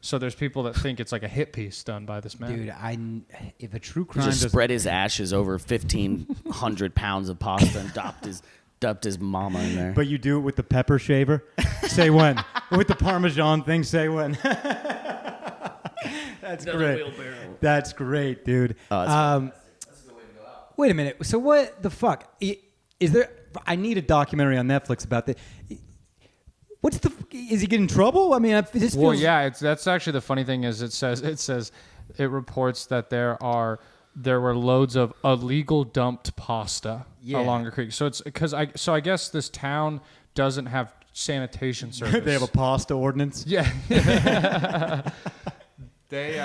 So there's people that think it's like a hit piece done by this man. Dude, if a true He crime just does spread his ashes over 1,500 pounds of pasta and dumped his mama in there. But you do it with the pepper shaver? Say when. With the Parmesan thing, say when. That's great. That's great, dude. Oh, that's Wait a minute. So what the fuck? Is there... I need a documentary on Netflix about this. What's the... Is he getting in trouble? I mean, this Well, feels... yeah, that's actually the funny thing is it reports that there were loads of illegal dumped pasta along the creek. So it's I guess this town doesn't have sanitation service. They have a pasta ordinance? Yeah. They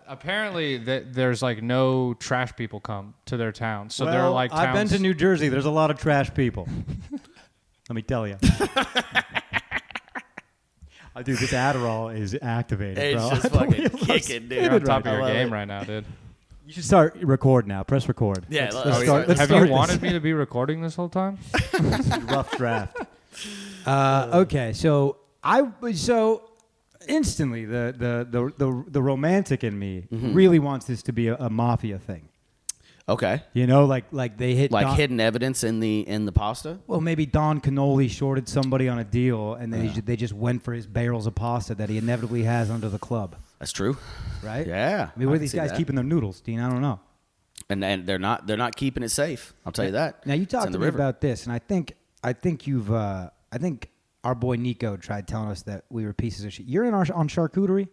apparently there's like no trash people come to their town, so they're like towns. I've been to New Jersey. There's a lot of trash people. Let me tell you. Dude, this Adderall is activated, It's bro. just I don't fucking realize- kicking, You're dude. on top I of your love game it. right now, dude. You should start record now. Press record. Yeah, let's let's start. Let's Have start you this. wanted me to be recording this whole time? Rough draft. Okay, so instantly the romantic in me really wants this to be a mafia thing. Okay. You know, like they hit Like Don, hidden evidence in the pasta? Well, maybe Don Cannoli shorted somebody on a deal, and then they just went for his barrels of pasta that he inevitably has under the club, That's true. right? Yeah. I mean, where I are these can see guys that. keeping their noodles, Dean? I don't know. And they're not keeping it safe. I'll tell you that. Now you It's talked in to the me river. about this, and I think our boy Nico tried telling us that we were pieces of shit. You're on charcuterie.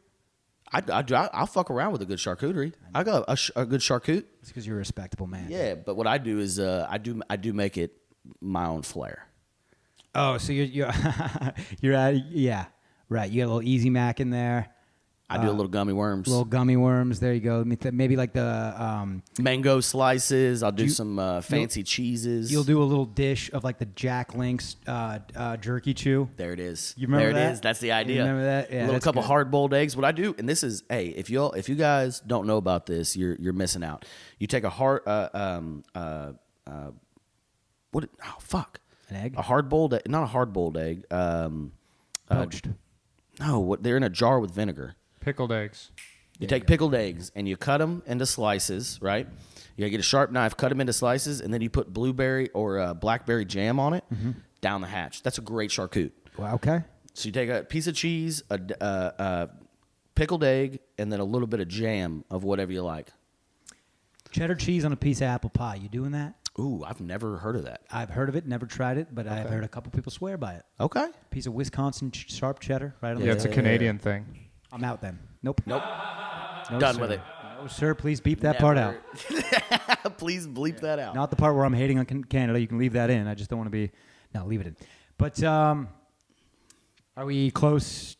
I'll fuck around with a good charcuterie. I got a good charcut. It's because you're a respectable man. Yeah, but what I do is I do make it my own flair. Oh, so you're you're at yeah right. You got a little Easy Mac in there. I do a little gummy worms, Little gummy worms. There you go. Maybe like the mango slices. I'll do some fancy cheeses. you'll do a little dish of like the Jack Link's jerky chew. There it is. You remember there that? it is. That's the You idea. remember that? Yeah, a little that's couple good. hard-boiled eggs. What I do, and this is, hey, if you guys don't know about this, you're missing out. You take a hard an egg? A hard-boiled egg, not a hard-boiled egg. Poached. No, they're in a jar with vinegar. Pickled eggs. You take pickled eggs and you cut them into slices, right? You gotta get a sharp knife, cut them into slices, and then you put blueberry or blackberry jam on it down the hatch. That's a great charcut. Well, okay. So you take a piece of cheese, a pickled egg, and then a little bit of jam of whatever you like. Cheddar cheese on a piece of apple pie. You doing that? Ooh, I've never heard of that. I've heard of it, never tried it, but I've heard a couple people swear by it. Okay. Piece of Wisconsin sharp cheddar, right on Yeah, the it's a tip. Canadian thing. I'm out then. Nope. Nope. No, Done sir. with it. No, sir. Please beep that part out. Please bleep that out. Not the part where I'm hating on Canada. You can leave that in. I just don't want to be. No, leave it in. But are we close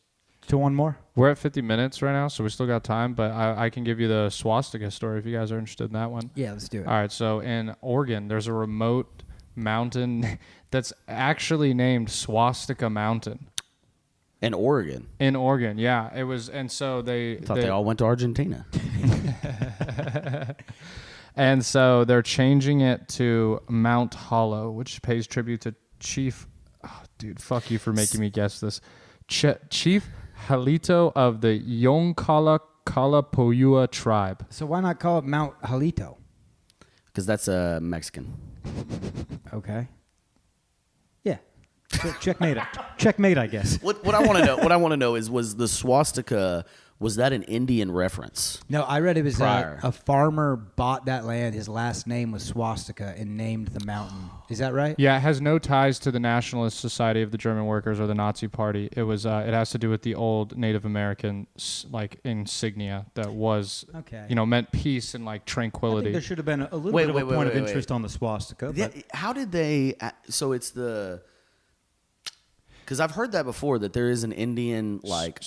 to one more? We're at 50 minutes right now, so we still got time, but I can give you the swastika story if you guys are interested in that one. Yeah, let's do it. All right, so in Oregon, there's a remote mountain that's actually named Swastika Mountain. In Oregon. In Oregon, yeah. It was, and so I thought they all went to Argentina. And so they're changing it to Mount Hollow, which pays tribute to Chief. Oh, dude, fuck you for making me guess this. Chief Halito of the Yoncalla Kalapoua tribe. So why not call it Mount Halito? Because that's Mexican. Okay. Yeah. Checkmate. Checkmate, I guess. What I want to know is, was the swastika, was that an Indian reference? No, I read it was Prior. a farmer bought that land. His last name was Swastika and named the mountain. Is that right? Yeah, it has no ties to the Nationalist Society of the German Workers or the Nazi Party. It was. It has to do with the old Native American like insignia that was, Okay. meant peace and like I tranquility. think there should have been a little Wait, bit of wait, a point wait, of wait, interest on the swastika. Yeah, But how did they? So it's the. Because I've heard that before, that there is an Indian like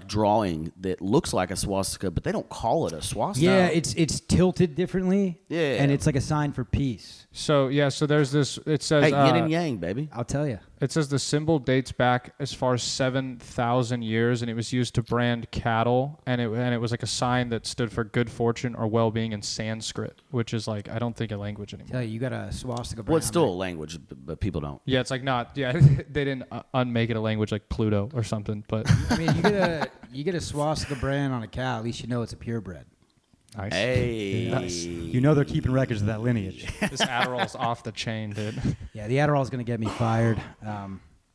drawing that looks like a swastika, but they don't call it a swastika. yeah, it's tilted differently. Yeah. And it's like a sign for peace. So there's this. It says Hey, yin and yang, baby. I'll tell you. it says the symbol dates back as far as 7,000 years, and it was used to brand cattle, and it was like a sign that stood for good fortune or well-being in Sanskrit, which is like I don't think a language anymore. Tell you got a swastika. Well, it's brand still on a language, but people don't. Yeah, it's like not. Yeah, they didn't unmake it a language like Pluto or something. But it. I mean, you get a swastika brand on a cow. At least you know it's a purebred. nice. Hey. Nice. You know they're keeping records of that lineage. This Adderall's off the chain, dude. Yeah, the Adderall's going to get me fired.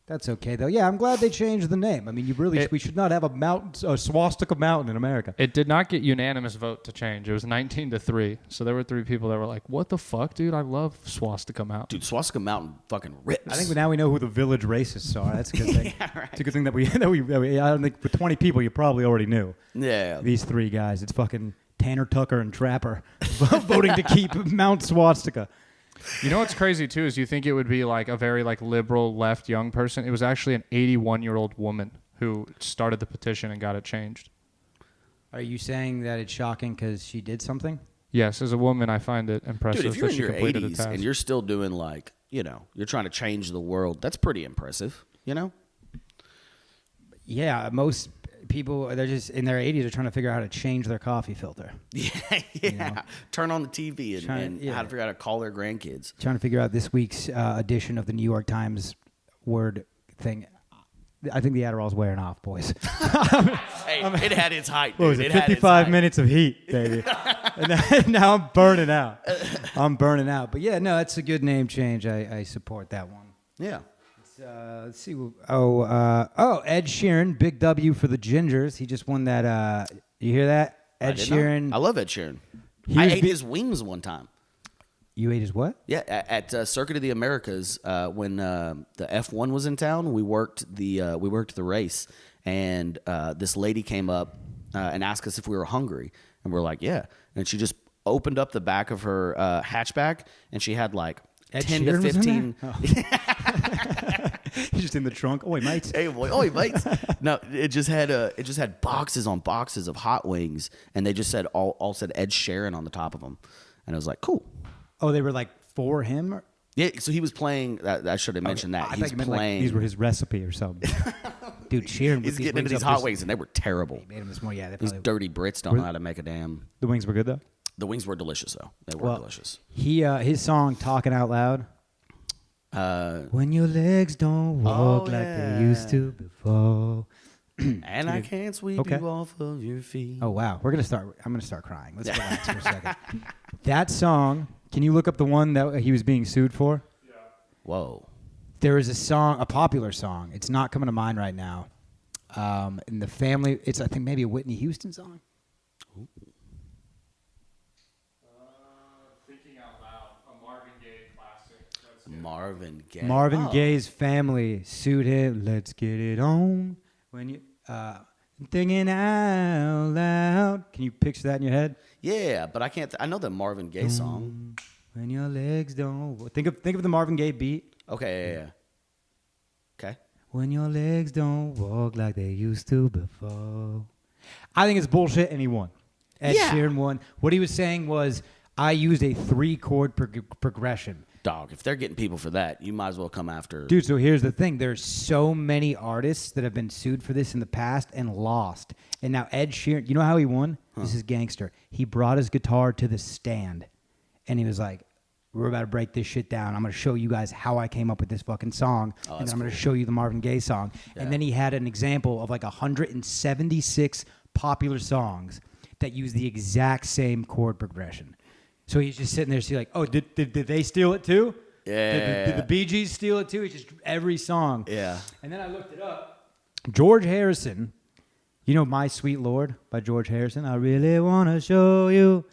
That's okay, though. Yeah, I'm glad they changed the name. I mean, we should not have a swastika mountain in America. It did not get unanimous vote to change. It was 19-3. So there were 3 people that were like, "What the fuck, dude? I love Swastika Mountain." Dude, Swastika Mountain fucking rips. I think now we know who the village racists are. That's a good thing. It's a good thing that we I don't think for 20 people you probably already knew. Yeah. These 3 guys. It's fucking Tanner, Tucker, and Trapper voting to keep Mount Swastika. You know what's crazy too is you think it would be like a very like liberal left young person. It was actually an 81-year-old woman who started the petition and got it changed. Are you saying that it's shocking because she did something? Yes, as a woman, I find it impressive Dude, if you're that in she your completed a 80s task. and you're still doing like, you're trying to change the world, that's pretty impressive, Yeah, most people, they're just in their 80s, are trying to figure out how to change their coffee filter. Yeah. Turn on the TV and yeah. how to figure out how to call their grandkids. Trying to figure out this week's edition of the New York Times word thing. I think the Adderall's wearing off, boys. Hey, it had its height, What was dude. it? It had its 55 height. minutes of heat, baby. And now I'm burning out. But yeah, no, it's a good name change. I support that one. Yeah. Let's see. Ed Sheeran, big W for the Gingers. He just won that. You hear that? I Ed did not. Sheeran. I love Ed Sheeran. He I was ate bi- his wings one time. You ate his what? Yeah, at Circuit of the Americas, when the F1 was in town, we worked the race, and this lady came up and asked us if we were hungry, and we're like, yeah, and she just opened up the back of her hatchback, and she had like Ed 10 Sheeran to was in 15. He's just in the trunk. Oi, mates. Hey boy, oh mates. No, it just had boxes on boxes of hot wings, and they just said all said Ed Sheeran on the top of them, and I was like, cool. Oh, they were like for him? Yeah, so he was playing. I should have mentioned that. I He thought was you meant like playing. these were his recipe or something. Dude, Sheeran. He's getting into these hot wings, and they were terrible. Made him this morning. Yeah, they These probably, dirty Brits don't know how to make a damn. the wings were good though. The wings were delicious, though. They were delicious. His song "Talking Out Loud." When your legs don't walk like they used to before. And I can't sweep Okay. you off of your feet. Oh wow, I'm gonna start crying. Let's relax for a second. That song. Can you look up the one that he was being sued for? Whoa. There is a song, a popular song. It's not coming to mind right now. In the family, it's I think maybe a Whitney Houston song. Thinking out loud, Marvin Gaye classic. Marvin Gaye. Marvin Gaye's family sued him. Let's get it on. When you thinking out loud. Can you picture that in your head? Yeah, but I can't. I know the Marvin Gaye song. When your legs don't. Think of the Marvin Gaye beat. Okay, yeah. Okay. When your legs don't walk like they used to before. I think it's bullshit, and he won. Ed Sheeran won. What he was saying was, I used a 3-chord progression. Dog, if they're getting people for that, you might as well come after. Dude, so here's the thing. There's so many artists that have been sued for this in the past and lost. And now Ed Sheeran, you know how he won? This is gangster. He brought his guitar to the stand, and he was like, we're about to break this shit down. I'm going to show you guys how I came up with this fucking song. And then I'm going to show you the Marvin Gaye song. Yeah. And then he had an example of like 176 popular songs that use the exact same chord progression. So he's just sitting there, so like, oh, did they steal it too? Yeah. Did the Bee Gees steal it too? It's just every song. Yeah. And then I looked it up. George Harrison, you know My Sweet Lord by George Harrison? I really want to show you.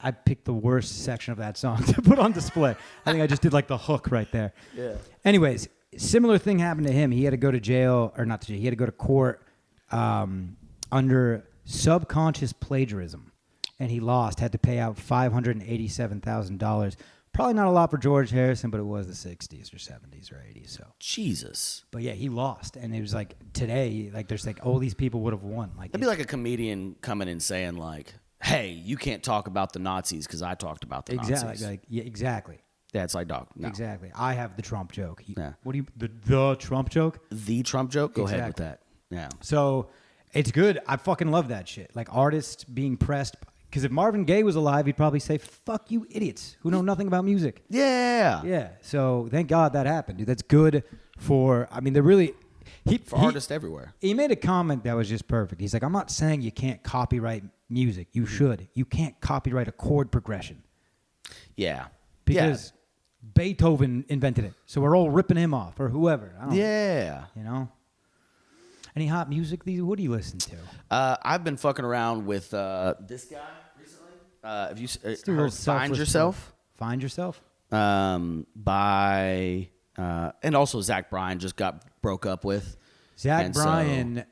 I picked the worst section of that song to put on display. I think I just did like the hook right there. Yeah. Anyways, similar thing happened to him. He had to go to jail, or not to jail. He had to go to court under subconscious plagiarism, and he lost. Had to pay out $587,000. Probably not a lot for George Harrison, but it was the 60s or 70s or 80s. So Jesus. But yeah, he lost, and it was like today, like there's like all these people would have won. Like It'd be like a comedian coming and saying like, hey, you can't talk about the Nazis because I talked about the Nazis. Exactly. Yeah, it's like, dog, no. Exactly. I have the Trump joke. Yeah. What do you the Trump joke? The Trump joke? Go ahead with that. Yeah. So it's good. I fucking love that shit. Like artists being pressed. Because if Marvin Gaye was alive, he'd probably say, fuck you idiots who know nothing about music. Yeah. Yeah. So thank God that happened, dude. That's good for, I mean, they're really... artists everywhere. He made a comment that was just perfect. He's like, I'm not saying you can't copyright music. You should. You can't copyright a chord progression. Yeah. Because Beethoven invented it. So we're all ripping him off or whoever. I don't know. Yeah. You know? Any hot music? What do you listen to? I've been fucking around with this guy recently. Have you heard Find Yourself? Find Yourself? By... and also Zach Bryan just got broke up with. Zach Bryan...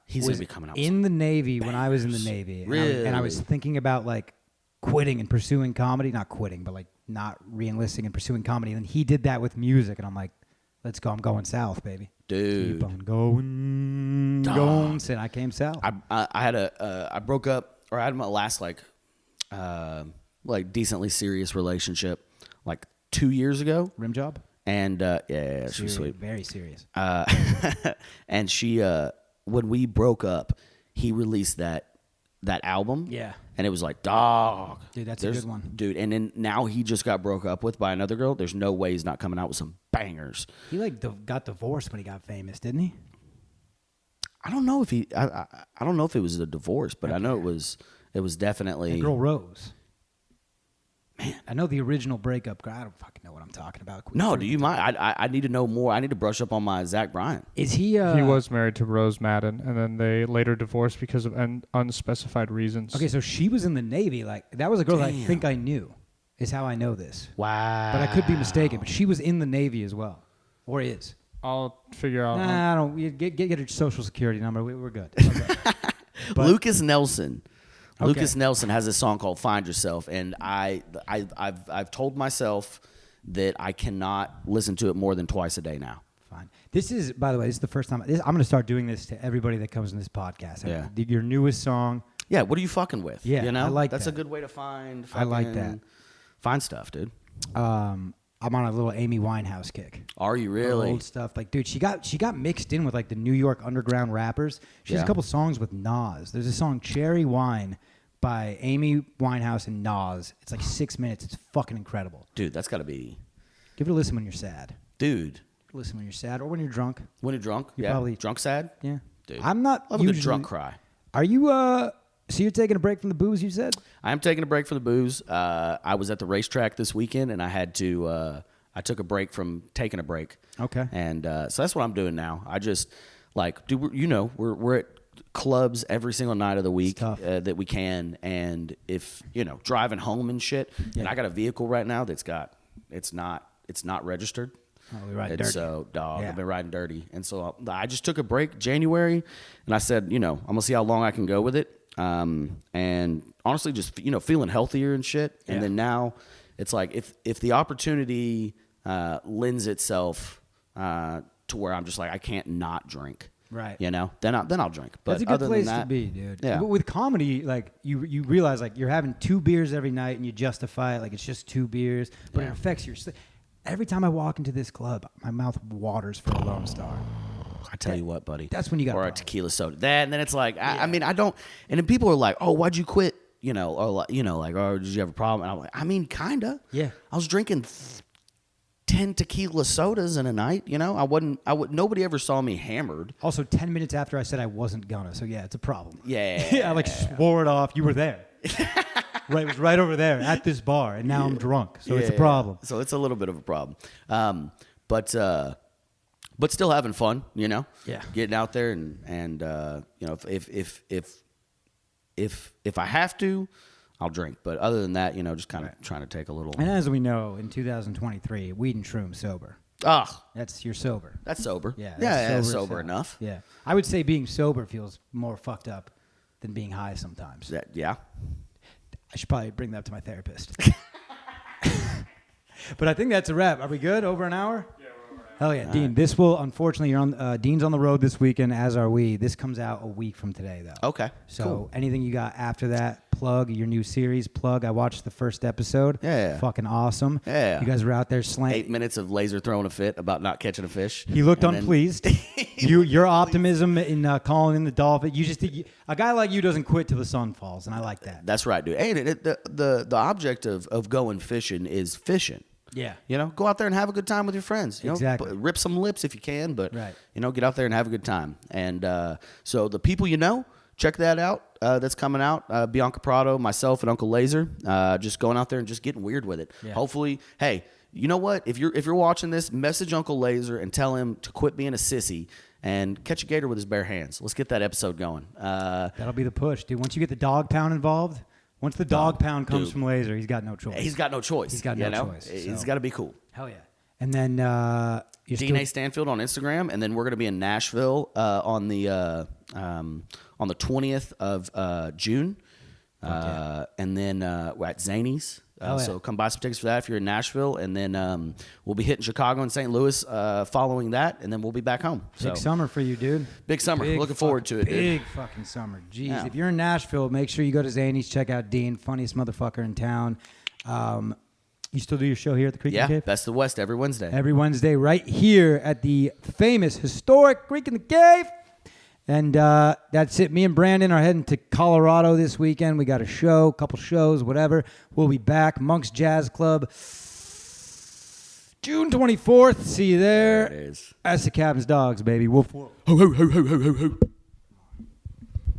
he's going to be coming out in the Navy when I was in the Navy. Really? And I was thinking about like quitting and pursuing comedy. Not quitting, but like not re-enlisting and pursuing comedy. And he did that with music. And I'm like, let's go. I'm going south, baby. Dude. Keep on going. Going. And I came south. I broke up, or I had my last like decently serious relationship like 2 years ago. Rim job? And she was sweet. Very serious. And she, when we broke up, he released that album. Yeah. And it was like, dog. Dude, that's a good one. Dude, and then now he just got broke up with by another girl. There's no way he's not coming out with some bangers. He like got divorced when he got famous, didn't he? I don't know if I don't know if it was a divorce, but I know it was definitely. The girl Rose. Man, I know the original breakup. I don't fucking know what I'm talking about. No, do you mind? I need to know more. I need to brush up on my Zach Bryan. Is he? He was married to Rose Madden, and then they later divorced because of unspecified reasons. Okay, so she was in the Navy. Like that was a girl that I think I knew. Is how I know this. Wow. But I could be mistaken. But she was in the Navy as well, or is. I'll figure out. Nah, I don't. Get her social security number. We're good. Okay. Lucas Nelson. Okay. Lucas Nelson has a song called "Find Yourself," and I've told myself that I cannot listen to it more than twice a day now. Fine. This is, by the way, this is the first time I'm going to start doing this to everybody that comes in this podcast. Yeah. Your newest song. Yeah. What are you fucking with? Yeah, you know, I like that's that. a good way to find. I like that. Find stuff, dude. I'm on a little Amy Winehouse kick. Are you really? Old stuff. Like, dude, she got mixed in with like the New York underground rappers. She has a couple songs with Nas. There's a song Cherry Wine by Amy Winehouse and Nas. It's like 6 minutes. It's fucking incredible. Dude, that's got to be. Give it a listen when you're sad. Dude. Listen when you're sad or when you're drunk. When you're drunk? You're yeah. probably drunk sad? Yeah. Dude. I'm not I love a good drunk cry. Are you so you're taking a break from the booze, you said? I am taking a break from the booze. I was at the racetrack this weekend, and I had to. I took a break from taking a break. Okay. And so that's what I'm doing now. I just like, dude. We're at clubs every single night of the week tough. that we can. And if, driving home and shit, and I got a vehicle right now it's not registered. Oh, we ride And dirty. so, dog, Yeah. I've been riding dirty. And so I just took a break January, and I said, I'm going to see how long I can go with it. And honestly, just, feeling healthier and shit. And Yeah. then now it's like if the opportunity lends itself to where I'm just like, I can't not drink. Right. Then I'll drink. But That's a good other place than that, to be, dude. Yeah. But with comedy, like you realize like you're having 2 beers every night and you justify it like it's just 2 beers, but it Yeah. affects your sleep. Every time I walk into this club, my mouth waters for a Lone Star. I tell you what, buddy. That's when you got or a problems. tequila soda. And then it's like, I mean, I don't. And then people are like, "Oh, why'd you quit?" Or like, "Oh, did you have a problem?" And I'm like, I mean, kinda. Yeah. I was drinking 10 tequila sodas in a night. Nobody ever saw me hammered. Also, 10 minutes after I said I wasn't gonna, so yeah, it's a problem. Yeah. I like swore it off. You were there. Right, it was right over there at this bar, and now I'm drunk, so it's a problem. So it's a little bit of a problem. But still having fun. Yeah. Getting out there and if I have to, I'll drink. But other than that, just kind of trying to take a little. And as we know, in 2023, weed and shroom sober. You're sober. That's sober. Yeah, Yeah, that's sober as hell. enough. Yeah, I would say being sober feels more fucked up than being high sometimes. Yeah. I should probably bring that up to my therapist. But I think that's a wrap. Are we good? Over an hour? Yeah, we're over an hour. Hell yeah, Dean. Right. This will, unfortunately, you're on. Dean's on the road this weekend, as are we. This comes out a week from today, though. Okay. So cool. Anything you got after that? Plug your new series. Plug. I watched the first episode. Yeah. Fucking awesome. Yeah. You guys were out there slaying. 8 minutes of Laser throwing a fit about not catching a fish. He looked and then- unpleased. Your optimism in calling in the dolphin. A guy like you doesn't quit till the sun falls, and I like that. That's right, dude. Hey, the object of going fishing is fishing. Yeah. Go out there and have a good time with your friends. Exactly. Rip some lips if you can, but Right. Get out there and have a good time. And so the people check that out. That's coming out. Bianca Prado, myself, and Uncle Laser, just going out there and just getting weird with it. Yeah. Hopefully, hey, you know what? If you're watching this, message Uncle Laser and tell him to quit being a sissy and catch a gator with his bare hands. Let's get that episode going. That'll be the push, dude. Once you get the dog pound involved, once the dog pound comes from Laser, he's got no choice. He's got no choice. He's got no choice. He's So. got to be cool. Hell yeah. And then Dean A. Stanfield on Instagram, and then we're going to be in Nashville on the 20th of June, and then we're at Zany's. So come buy some tickets for that if you're in Nashville, and then we'll be hitting Chicago and St. Louis following that, and then we'll be back home. Big summer for you, dude. Big summer. Looking forward to it, dude. Big fucking summer. Jeez. Yeah. If you're in Nashville, make sure you go to Zany's. Check out Dean, funniest motherfucker in town. You still do your show here at the Creek and Cave? Best of the West every Wednesday. Every Wednesday, right here at the famous, historic Creek in the Cave. And that's it. Me and Brandon are heading to Colorado this weekend. We got a show, couple shows, whatever. We'll be back. Monk's Jazz Club, June 24th. See you there. There it is. That's the Captain's Dogs, baby. Wolf. Ho, ho, ho, ho, ho, ho, ho.